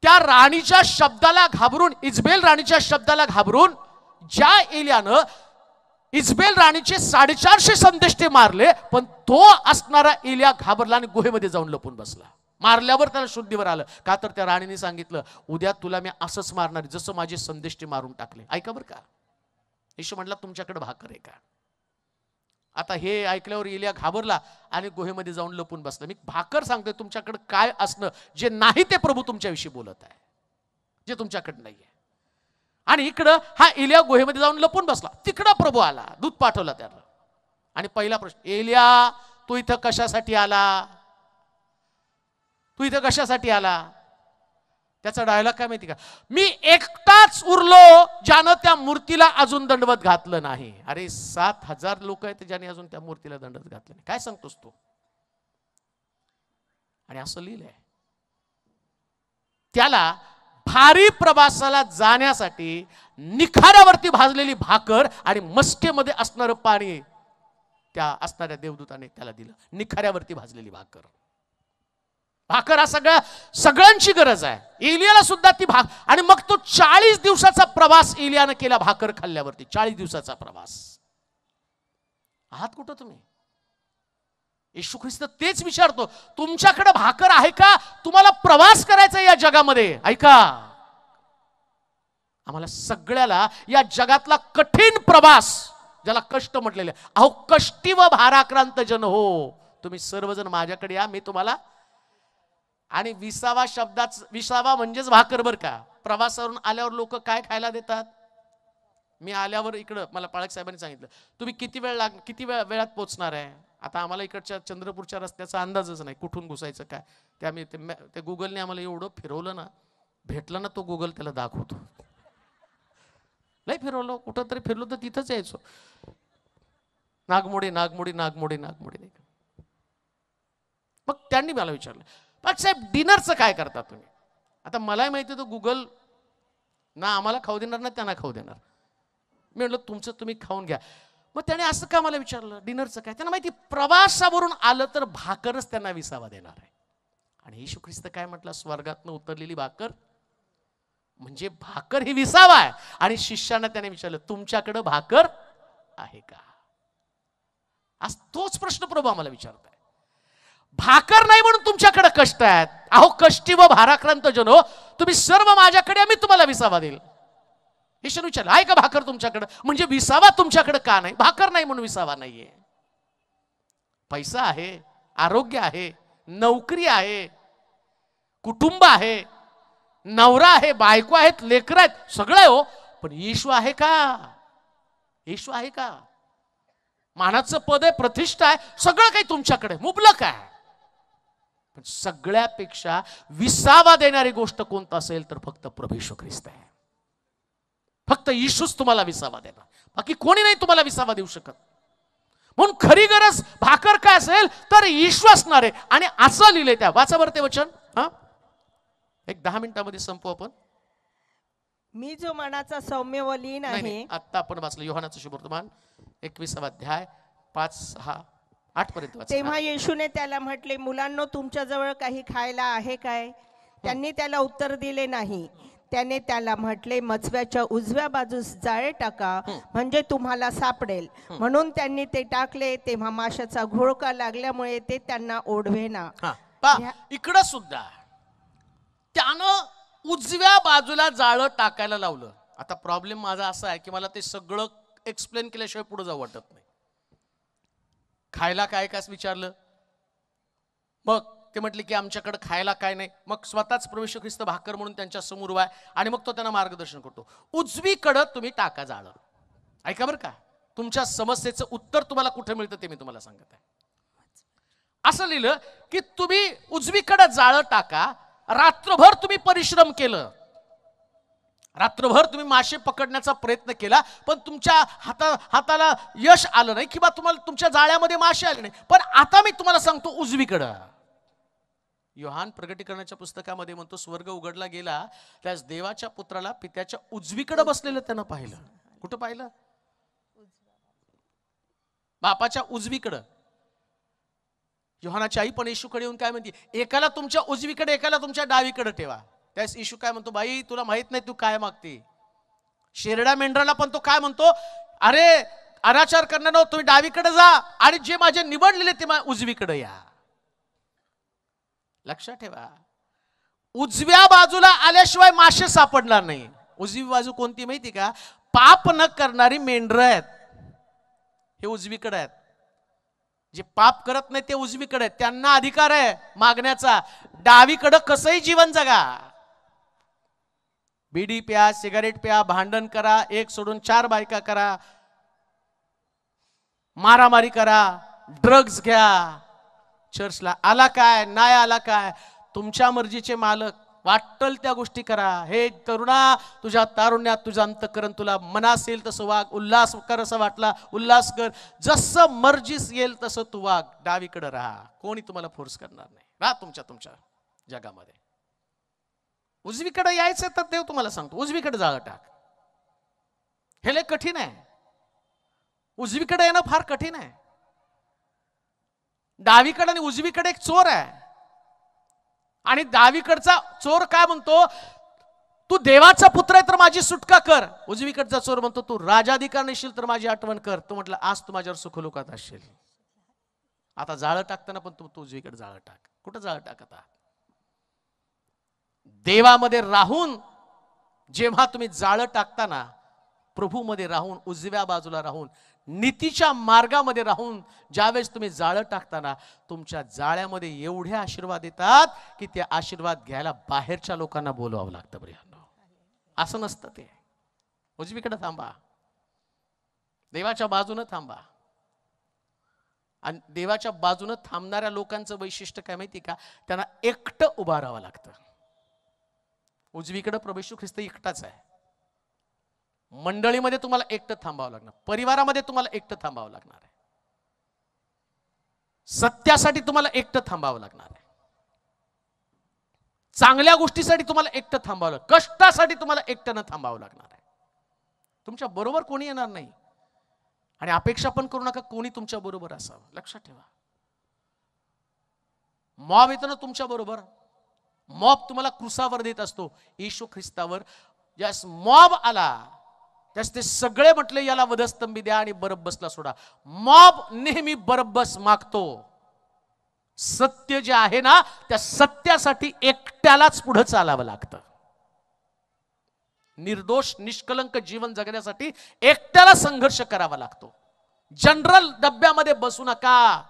त्या राणीच्या शब्दाला घाबरून, इजबेल राणीच्या शब्दाला घाबरून, ज्या एलियानं इजबेल राणीचे 450 संदेष्टे मारले, पण तो असणारा एलिया घाबरला आणि गुहेमध्ये जाऊन लपून बसला. मारल्यावर त्याला शुद्धीवर आलं. का तर त्या राणीने सांगितलं, उद्या तुला मी असंच मारणार जसं माझे संदेष्टे मारून टाकले. ऐका बरं का, येशू म्हटला तुमच्याकडे भाकर आहे का? आता हे ऐकल्यावर एलिया घाबरला आणि गुहेमध्ये जाऊन लपून बसला. मी भाकर सांगतोय, तुमच्याकडे काय असणं जे नाही ते प्रभू तुमच्याविषयी बोलत आहे, जे तुमच्याकडे नाहीये. आणि इकडं हा एलिया गुहेमध्ये जाऊन लपून बसला. तिकडं प्रभू आला, दूध पाठवला त्याला. आणि पहिला प्रश्न, एलिया तू इथं कशासाठी आला? तू इथं कशासाठी आला? त्याचा डायलॉग काय माहिती का? मी एकटाच उरलो ज्यानं त्या मूर्तीला अजून दंडवत घातलं नाही. अरे 7,000 लोक आहेत ज्याने अजून त्या मूर्तीला दंडवत घातलं नाही. काय सांगतोस तू? आणि असं लिहिलंय, त्याला भारी प्रवासाला जाण्यासाठी निखाऱ्यावरती भाजलेली भाकर आणि मस्केमध्ये असणारं पाणी त्या असणाऱ्या देवदूताने त्याला दिलं. निखाऱ्यावरती भाजलेली भाकर. भाकर हा सगळ्यांची गरज आहे. एलियाला सुद्धा ती आणि मग तो 40 दिवसाचा प्रवास एलियाने केला भाकर खाल्ल्यावरती. 40 दिवसाचा प्रवास. आहात कुठं तुम्ही? येशू ख्रिस्त तेच विचारतो, तुमच्याकडे भाकर आहे का? तुम्हाला प्रवास करायचा या जगामध्ये. ऐका, आम्हाला सगळ्याला या जगातला कठीण प्रवास, ज्याला कष्ट म्हटलेले, अहो कष्टी व भाराक्रांत जन हो, तुम्ही सर्वजण माझ्याकडे या, मी तुम्हाला. आणि 20वा शब्दात, 20वा म्हणजेच भाकर बर का. प्रवासावरून आल्यावर लोक काय खायला देतात? मी आल्यावर इकडं मला पाळक साहेबांनी सांगितलं, तुम्ही किती वेळात पोहोचणार आहे? आता आम्हाला इकडच्या चंद्रपूरच्या रस्त्याचा अंदाजच नाही, कुठून घुसायचं काय. ते आम्ही ते गुगलने आम्हाला एवढं फिरवलं ना, भेटलं ना तो गुगल त्याला दाखवतो. लय फिरवलं, कुठं तरी फिरलो तर तिथंच यायचो. नागमोडी नागमोडी नागमोडी नागमोडी. मग त्यांनी मला विचारलं, पाच साहेब डिनरचं काय करता तुम्ही? आता मलाही माहिती आहे तो गुगल ना आम्हाला खाऊ देणार ना त्यांना खाऊ देणार. मी म्हटलं तुमचं तुम्ही खाऊन घ्या. मग त्याने असं का मला विचारलं डिनरचं काय? त्यांना माहिती प्रवासावरून आलं तर भाकरच त्यांना विसावा देणार आहे. आणि येशू ख्रिस्त काय म्हटलं, स्वर्गातनं उतरलेली भाकर म्हणजे भाकर ही विसावा आहे. आणि शिष्यांना त्याने विचारलं, तुमच्याकडे भाकर आहे का? आज तोच प्रश्न प्रभू आम्हाला विचारताय. भाकर नाही म्हणून तुमच्याकडे कष्ट आहेत. अहो कष्टी व भाराक्रांत जनो, तुम्ही सर्व माझ्याकडे, मी तुम्हाला विसावा देईल. येशूने विचारलं, आहे का भाकर तुमच्याकडे? म्हणजे विसावा तुमच्याकडे का नाही? भाकर नाही म्हणून विसावा नाहीये. पैसा आहे, आरोग्य आहे, नोकरी आहे, कुटुंब आहे, नवरा आहे, बायको आहेत, लेकरं आहेत, सगळं आहे हो. पण येशू आहे का? येशू आहे का? मानाचं पद आहे, प्रतिष्ठा आहे, सगळं काही तुमच्याकडे मुबलक आहे. पण सगळ्यापेक्षा विसावा देणारी गोष्ट कोणता असेल तर फक्त प्रभू येशू ख्रिस्त आहे. फक्त येशूच तुम्हाला विसावा देणार, बाकी कोणी नाही तुम्हाला विसावा देऊ शकत. म्हणून खरी गरज भाकर काय असेल तर येशू असणार आहे. आणि असं लिहिलंय त्या, वाचा बरं ते वचन. हा, एक 10 मिनिटांमध्ये संपू आपण.
मी जो मनाचा सौम्य व लीन आहे.
आता आपण वाचलं योहानाचं शुभवर्तमान 21वा अध्याय 5, 6, 8 पर्यंत.
तेव्हा येशूने त्याला म्हटले, मुलांनो तुमच्याजवळ काही खायला आहे काय? त्यांनी त्याला उत्तर दिले नाही. त्याने त्याला म्हटले, मचव्याच्या उजव्या बाजूस जाळे टाका, म्हणजे तुम्हाला सापडेल. म्हणून त्यांनी ते टाकले. तेव्हा माशाचा घोळका लागल्यामुळे ते त्यांना ओढवेना.
इकडं सुद्धा त्यानं उजव्या बाजूला जाळं टाकायला लावलं. आता प्रॉब्लेम माझा असा आहे की मला ते सगळं एक्सप्लेन केल्याशिवाय पुढे जाऊ वाटत नाही. खायला काय काय विचारलं, मग ते म्हटले की आमच्याकडे खायला काय नाही. मग स्वतःच प्रभू येशू ख्रिस्त भाकर म्हणून त्यांच्या समोर उभा आहे आणि मग तो त्यांना मार्गदर्शन करतो. उजवीकडे तुम्ही टाका जाळं. ऐका बरं का, तुमच्या समस्येचं उत्तर तुम्हाला कुठे मिळतं ते मी तुम्हाला सांगत आहे. असं लिहिलं की तुम्ही उजवीकडे जाळं टाका. रात्रभर तुम्ही परिश्रम केलं, रात्रभर तुम्ही मासे पकडण्याचा प्रयत्न केला, पण तुमच्या हाताला यश आलं नाही किंवा तुम्हाला तुमच्या जाळ्यामध्ये मासे आले नाही. पण आता मी तुम्हाला सांगतो उजवीकडं. योहान प्रगटीकरणाच्या पुस्तकामध्ये म्हणतो, स्वर्ग उघडला गेला त्यास देवाच्या पुत्राला पित्याच्या उजवीकडे बसलेलं त्यानं पाहिलं. कुठं पाहिलं? बापाच्या उजवीकडं. योहानाची आई पण येशूकडे येऊन काय म्हणते, एकाला तुमच्या उजवीकडे एकाला तुमच्या डावीकडे ठेवा. त्यास येशू काय म्हणतो, बाई तुला माहित नाही तू काय मागते. शेरडा मेंढराला पण तो काय म्हणतो, अरे अनाचार करणार तुम्ही डावीकडे जा आणि जे माझे निवडलेले ते उजवीकडे या. लक्षात ठेवा, उजव्या बाजूला आल्याशिवाय मासे सापडणार नाही. उजवी बाजू कोणती माहिती का? पाप न करणारी मेंढर आहेत, हे उजवीकडे आहेत. जे पाप करत नाही ते उजवीकडे आहेत, त्यांना अधिकार आहे मागण्याचा. डावीकडे कसंही जीवन जगा, बिडी प्या, सिगारेट प्या, भांडण करा, एक सोडून 4 बायका करा, मारामारी करा, ड्रग्ज घ्या, चर्चला आला काय नाही आला काय तुमच्या मर्जीचे मालक, वाटल त्या गोष्टी करा. हे तरुणा, तुझ्या तारुण्यात तुझं अंतःकरण तुला मनास येईल तसं वाग, उल्हास कर असं वाटला उल्हास कर, जसं मर्जीस येईल तसं तू वाग. डावीकडे राहा, कोणी तुम्हाला फोर्स करणार नाही. राहा तुमच्या जगामध्ये. उजवीकडे यायचं तर देव तुम्हाला सांगतो उजवीकडे जाळं टाक. हे लय कठीण आहे, उजवीकडे येणं फार कठीण आहे. डावीकडे आणि उजवीकडे एक चोर आहे, आणि डावीकडचा चोर काय म्हणतो, तू देवाचा पुत्र आहे तर माझी सुटका कर. उजवीकडचा चोर म्हणतो, तू राजाधिकार नेशील तर माझी आठवण कर. तो म्हटलं, आज तू माझ्यावर सुखलोकात असशील. आता जाळं टाकताना पण तू उजवीकडे जाळं टाक. कुठं जाळं टाक? आता देवामध्ये राहून जेव्हा तुम्ही जाळं टाकताना, प्रभूमध्ये राहून, उजव्या बाजूला राहून, नीतीच्या मार्गामध्ये राहून ज्यावेळेस तुम्ही जाळं टाकताना, तुमच्या जाळ्यामध्ये एवढे आशीर्वाद येतात की ते आशीर्वाद घ्यायला बाहेरच्या लोकांना बोलवावं लागतं. बरं, असं नसतं. ते उजवीकडे थांबा, देवाच्या बाजूने थांबा. आणि देवाच्या बाजूने थांबणाऱ्या लोकांचं वैशिष्ट्य काय माहिती का? त्यांना एकटं उभं राहावं लागतं. उजवीकडे प्रभू येशू ख्रिस्त एकटाच आहे. मंडळीमध्ये तुम्हाला एकटं थांबावं लागणार, परिवारामध्ये तुम्हाला एकटं थांबावं लागणार आहे, सत्यासाठी तुम्हाला एकटं थांबावं लागणार आहे, चांगल्या गोष्टीसाठी तुम्हाला एकटं थांबावं लागणार, कष्टासाठी तुम्हाला एकटं थांबावं लागणार आहे. तुमच्या बरोबर कोणी येणार नाही, आणि अपेक्षा पण करू नका कोणी तुमच्या बरोबर असावं. लक्षात ठेवा, मॉब येतं ना तुमच्या बरोबर, मॉब तुम्हाला क्रुसावर देत असतो. येशू ख्रिस्तावर ज्यास मॉब आला त्यास ते सगळे म्हटले याला वधस्तंभी द्या आणि बरब्बसला सोडा. मॉब नेहमी बरब्बस मागतो. सत्य जे आहे ना त्या सत्यासाठी एकट्यालाच पुढे चालावं लागतं. निर्दोष निष्कलंक जीवन जगण्यासाठी एकट्याला संघर्ष करावा लागतो. जनरल डब्यामध्ये बसू नका.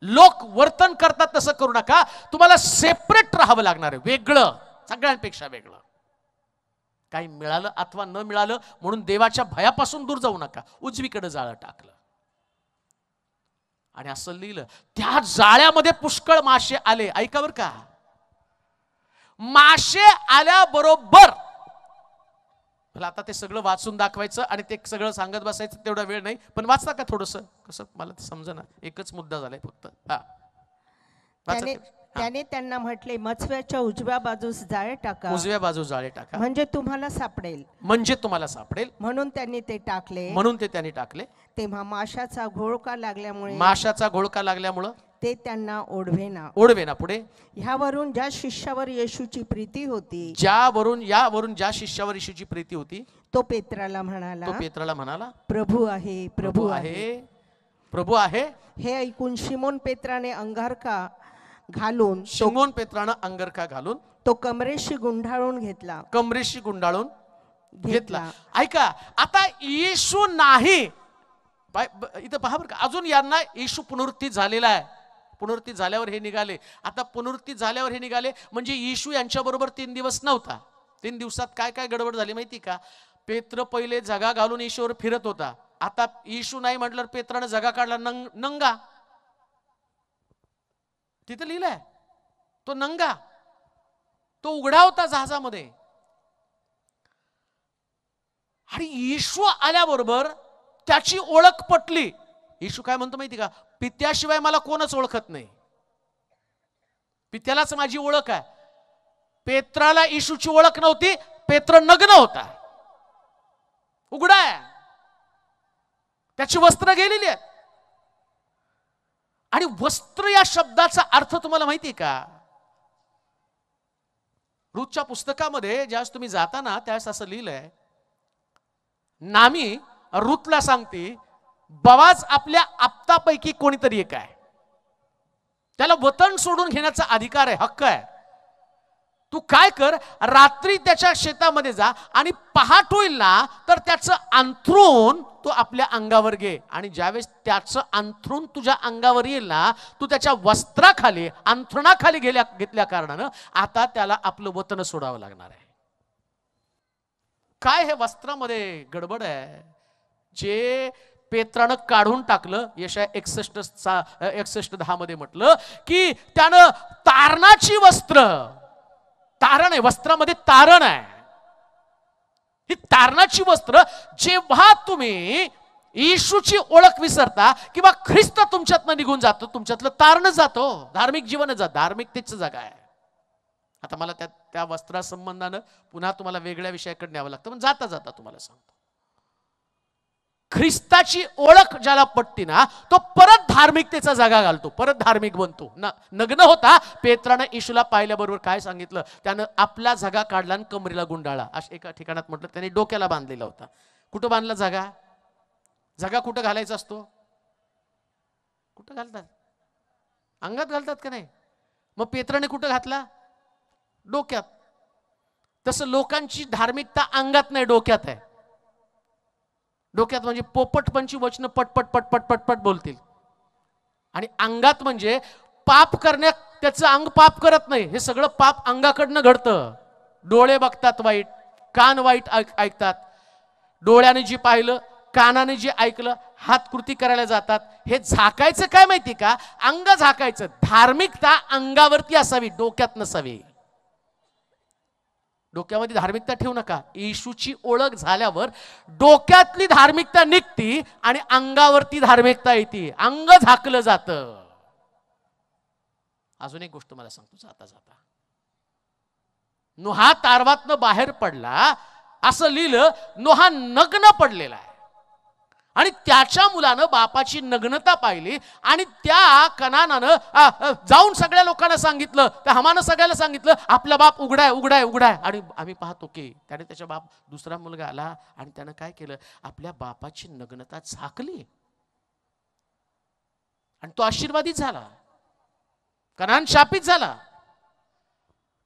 लोक वर्तन करतात तसं करू नका. तुम्हाला सेपरेट राहावं लागणार आहे, वेगळं, सगळ्यांपेक्षा वेगळं. काही मिळालं अथवा न मिळालं म्हणून देवाच्या भयापासून दूर जाऊ नका. उजवीकडे जाळं टाकलं आणि असं लिहिलं, त्या जाळ्यामध्ये पुष्कळ मासे आले. ऐका बरं का, मासे आल्याबरोबर, मला आता ते सगळं वाचून दाखवायचं आणि ते सगळं सांगत बसायचं तेवढा वेळ नाही, पण वाचता का थोडस, कसं मला ते समजेना, एकच मुद्दा झालाय फक्त.
त्याने त्यांना म्हटले मचव्याच्या उजव्या बाजूस जाळे टाका.
उजव्या बाजू जाळे टाका
म्हणजे तुम्हाला सापडेल.
म्हणजे तुम्हाला सापडेल.
म्हणून त्यांनी ते टाकले.
म्हणून ते त्यांनी टाकले.
तेव्हा माशाचा घोळका लागल्यामुळे,
माशाचा घोळका लागल्यामुळं
ते त्यांना ओढवेना.
पुढे
ह्यावरून ज्या शिष्यावर येशूची प्रीती होती,
यावरून ज्या शिष्यावर येशूची प्रीती होती,
तो पेत्राला म्हणाला, प्रभू आहे, प्रभू आहे,
प्रभू आहे.
हे ऐकून शिमोन पेत्राने अंगारका घालून तो कमरेशी गुंडाळून घेतला.
ऐका, आता येशू नाही, इथं पहा बरं का, अजून यांना येशू पुनरुत्थित झालेला आहे. पुनरुत्थित झाल्यावर हे निघाले. आता पुनरुत्थित झाल्यावर हे निघाले म्हणजे येशू यांच्या बरोबर 3 दिवस नव्हता. 3 दिवसात काय काय गडबड झाली माहिती का? पेत्र पहिले जगा घालून येशूवर फिरत होता. आता येशू नाही म्हटलं, पेत्राने जगा काढला नंगा. तिथे लिहिलंय तो नंगा, तो उघडा होता जहाजामध्ये. आणि येशू आल्याबरोबर त्याची ओळख पटली. येशू काय म्हणतो माहिती का? पित्याशिवाय मला कोणच ओळखत नाही, पित्यालाच माझी ओळख आहे. पेत्राला येशूची ओळख नव्हती. पेत्र नग्न होता, उघडा आहे, त्याची वस्त्र गेलेली आहेत. आणि वस्त्र या शब्दाचा अर्थ तुम्हाला माहिती का? रूथच्या पुस्तकामध्ये ज्यावेळेस तुम्ही जाता ना त्यावेळेस असं लिहिलंय, नामी रूथला सांगते, बवाज आपल्या आप्तापैकी कोणीतरी एक आहे, त्याला वतन सोडून घेण्याचा अधिकार आहे, हक्क आहे. तू काय कर, रात्री त्याच्या शेतामध्ये जा आणि पहाट होईल ना तर त्याचं अंथरूण तू आपल्या अंगावर घे. आणि ज्यावेळेस त्याचं अंथरूण तुझ्या अंगावर येईल ना, तू त्याच्या वस्त्राखाली, अंथरुणाखाली घेतल्या कारणानं आता त्याला आपलं वतन सोडावं लागणार आहे. काय हे वस्त्रामध्ये गडबड आहे जे पेत्रानं काढून टाकलं. यशाया 61:10 मध्ये म्हटलं की त्यानं तारणाची वस्त्र, तारण आहे, वस्त्रामध्ये तारण आहे. ही तारणाची वस्त्र, जेव्हा तुम्ही येशूची ओळख विसरता किंवा ख्रिस्त तुमच्यातनं निघून जातो, तुमच्यातलं तारण जातो, धार्मिक जीवन जात, धार्मिकतेची जागा आहे. आता मला त्या वस्त्रासंबंधानं पुन्हा तुम्हाला वेगळ्या विषयाकडे न्यावं लागतं, पण जाता जाता तुम्हाला सांगतो, ख्रिस्ताची ओळख ज्याला पटते ना तो परत धार्मिकतेचा जागा घालतो, परत धार्मिक बनतो. नग्न होता, पेत्रानं येशूला पाहिल्याबरोबर काय सांगितलं? त्यानं आपला जागा काढला आणि कमरेला गुंडाळा. अशा एका ठिकाणात म्हटलं त्याने डोक्याला बांधलेला होता. कुठं बांधला जागा? जागा कुठं घालायचा असतो? कुठं घालतात? अंगात घालतात का नाही? मग पेत्राने कुठं घातला? डोक्यात. तसं लोकांची धार्मिकता अंगात नाही, डोक्यात आहे. डोक्यात म्हणजे पोपटपंची वचनं पटपट पटपट पटपट बोलतील, आणि अंगात म्हणजे पाप करण्यात त्याचं अंग पाप करत नाही, हे सगळं पाप अंगाकडनं घडतं. डोळे बघतात वाईट, कान वाईट ऐकतात, डोळ्याने जी पाहिलं, कानाने जे ऐकलं, हात कृती करायला जातात. हे झाकायचं काय माहिती का? अंग झाकायचं. धार्मिकता अंगावरती असावी, डोक्यात नसावी. डोक्यामध्ये धार्मिकता ठेवू नका. येशूची ओळख झाल्यावर डोक्यातली धार्मिकता निघती आणि अंगावरती धार्मिकता येते, अंग झाकलं जातं. अजून एक गोष्ट मला सांगतो जाता जाता. नोहा तारवातनं बाहेर पडला असं लिहिलं, नोहा नग्न पडलेला आहे. आणि त्याच्या मुलानं बापाची नग्नता पाहिली आणि त्या कनानानं जाऊन सगळ्या लोकांना सांगितलं, त्या हमानं सगळ्याला सांगितलं, आपला बाप उघडाय उघडाय उघडाय. आणि आम्ही पाहतो की त्याने त्याच्या बाप दुसरा मुलगा आला आणि त्यानं काय केलं, आपल्या बापाची नग्नता झाकली आणि तो आशीर्वादित झाला. कनान शापित झाला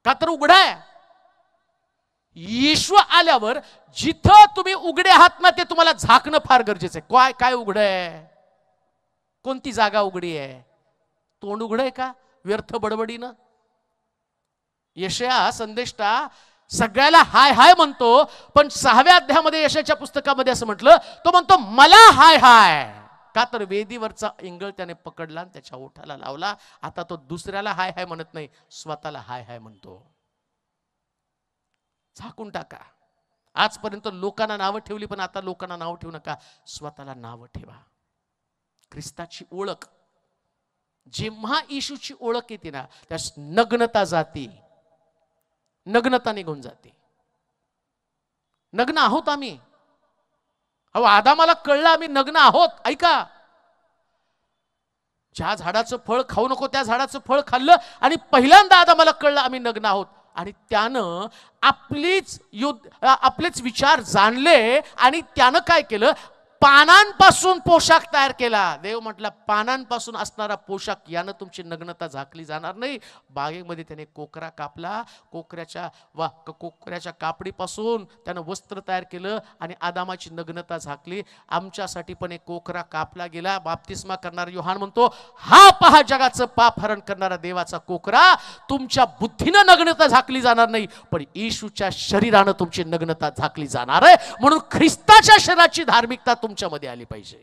का तर उघडाय. येशू आल्यावर जिथं तुम्ही उघडे आहात ना ते तुम्हाला झाकणं फार गरजेचं आहे. काय काय उघड आहे, कोणती जागा उघडी आहे, तोंड उघड आहे का व्यर्थ बडबडीनं. यशया संदेष्टा सगळ्याला हाय हाय म्हणतो, पण 6व्या अध्यायामध्ये यशाच्या पुस्तकामध्ये असं म्हटलं, तो म्हणतो मला हाय हाय. का तर वेदीवरचा इंगळ त्याने पकडला आणि त्याच्या ओठाला लावला. आता तो दुसऱ्याला हाय हाय म्हणत नाही, स्वतःला हाय हाय म्हणतो. झाकून टाका. आजपर्यंत लोकांना नावं ठेवली, पण आता लोकांना नावं ठेवू नका, स्वतःला नावं ठेवा. ख्रिस्ताची ओळख, जेव्हा येशूची ओळख येते ना, त्या नग्नता जाते, नग्नता निघून जाते. नग्न आहोत आम्ही. अहो आदामाला कळलं आम्ही नग्न आहोत. ऐका, ज्या झाडाचं फळ खाऊ नको त्या झाडाचं फळ खाल्लं आणि पहिल्यांदा आदामाला कळलं आम्ही नग्न आहोत. आणि त्यानं आपलेच विचार जाणले आणि त्यानं काय केलं, पानांपासून पोशाख तयार केला. देव म्हटला पानांपासून असणारा पोशाख यानं तुमची नग्नता झाकली जाणार नाही. बागेमध्ये त्याने कोकरा कापला, कोकऱ्याच्या कापडीपासून त्यानं वस्त्र तयार केलं आणि आदामाची नग्नता झाकली. आमच्यासाठी पण एक कोकरा कापला गेला. बाप्तिस्मा करणारा योहान म्हणतो, हा पहा जगाचं पाप हरण करणारा देवाचा कोकरा. तुमच्या बुद्धीनं नग्नता झाकली जाणार नाही, पण येशूच्या शरीरानं तुमची नग्नता झाकली जाणार आहे. म्हणून ख्रिस्ताच्या शरीराची धार्मिकता तुमच्यामध्ये आली पाहिजे.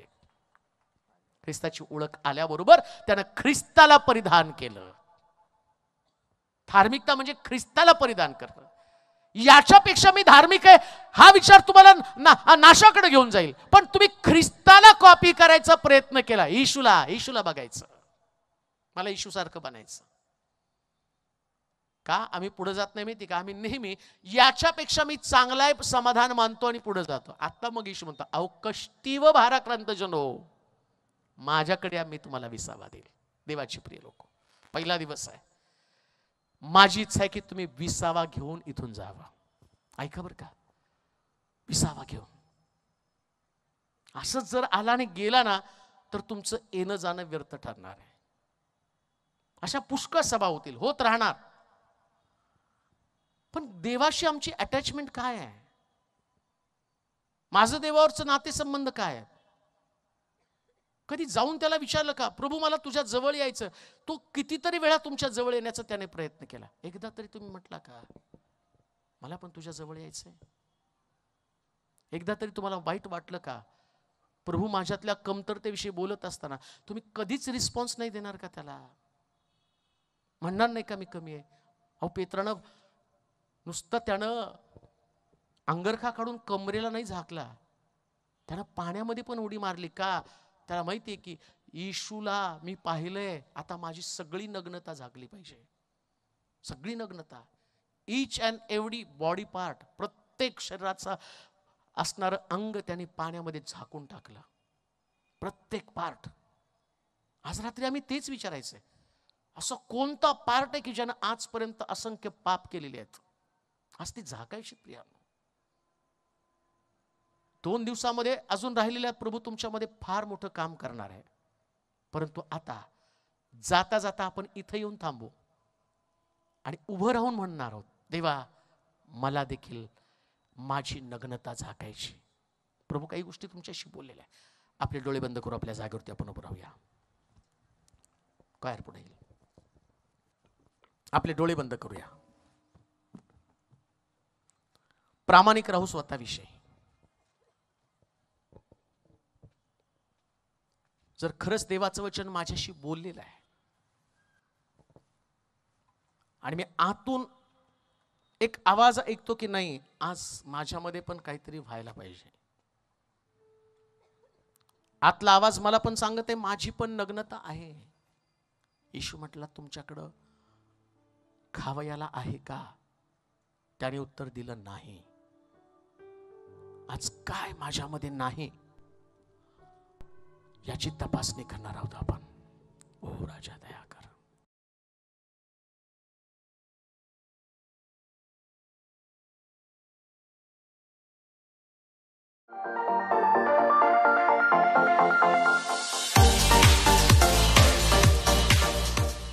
ख्रिस्ताची ओळख आल्याबरोबर त्यानं ख्रिस्ताला परिधान केलं. धार्मिकता म्हणजे ख्रिस्ताला परिधान करणं. याच्यापेक्षा मी धार्मिक आहे हा विचार तुम्हाला नाशाकडे घेऊन जाईल. पण तुम्ही ख्रिस्ताला कॉपी करायचा प्रयत्न केला, येशूला बघायचं, मला येशूसारखं बनायचं. का आम्ही पुढे जात नाही माहिती का, आम्ही नेहमी याच्यापेक्षा मी चांगला आहे समाधान मानतो आणि पुढे जातो. आता मग येशू म्हणतो, अहो कष्टीव भाराक्रांत जनो, माझ्याकडे आम्ही तुम्हाला विसावा देईल. देवाची प्रिय लोक, पहिला दिवस आहे. माझी इच्छा आहे की तुम्ही विसावा घेऊन इथून जावा. ऐका बरं का, विसावा घेऊन. असंच जर आला आणि गेला ना तर तुमचं येणं जाणं व्यर्थ ठरणार आहे. अशा पुष्कळ सभा होतील, होत राहणार. पण देवाशी आमची अटॅचमेंट काय आहे, माझं देवावरचं नातेसंबंध काय आहे. कधी जाऊन त्याला विचारलं का, प्रभू मला तुझ्या जवळ यायचं. तो कितीतरी वेळा तुमच्या जवळ येण्याचा त्याने प्रयत्न केला. एकदा तरी तुम्ही म्हटला का, मला पण तुझ्या जवळ यायचंय. एकदा तरी तुम्हाला वाईट वाटलं का, प्रभू माझ्यातल्या कमतरतेविषयी बोलत असताना तुम्ही कधीच रिस्पॉन्स नाही देणार का त्याला, म्हणणार नाही का मी कमी आहे. अहो पेत्रानं नुसतं त्यानं अंगरखा काढून कमरेला नाही झाकला, त्यानं पाण्यामध्ये पण उडी मारली. का, त्याला माहिती आहे की येशूला मी पाहिलंय, आता माझी सगळी नग्नता झाकली पाहिजे. सगळी नग्नता, each and every body part, प्रत्येक शरीराचा असणारं अंग त्यांनी पाण्यामध्ये झाकून टाकलं, प्रत्येक पार्ट. आज रात्री आम्ही तेच विचारायचंय, असं कोणता पार्ट आहे की ज्यानं आजपर्यंत असंख्य पाप केलेले आहेत, आज ती झाकायची. प्रियानो, 2 दिवसामध्ये अजून राहिलेल्या प्रभू तुमच्यामध्ये फार मोठं काम करणार आहे. परंतु आता जाता जाता आपण इथं येऊन थांबू आणि उभं राहून म्हणणार आहोत, देवा मला देखील माझी नग्नता झाकायची. प्रभू काही गोष्टी तुमच्याशी बोललेल्या आहे. आपले डोळे बंद करू, आपल्या जागेवरती आपण उभं राहूया. काय पुढे येईल, आपले डोळे बंद करूया. प्रामाणिक राहू स्वतःविषयी. जर खरंच देवाचं वचन माझ्याशी बोललेलं आहे आणि मी आतून एक आवाज ऐकतो की नाही, आज माझ्यामध्ये पण काहीतरी व्हायला पाहिजे. आतला आवाज मला पण सांगत आहे माझी पण नग्नता आहे. येशू म्हटला, तुमच्याकडं खावयाला आहे का? त्याने उत्तर दिलं नाही. आज काय माझ्यामध्ये नाही, याची तपासणी करणार आहोत आपण. ओ राजा दया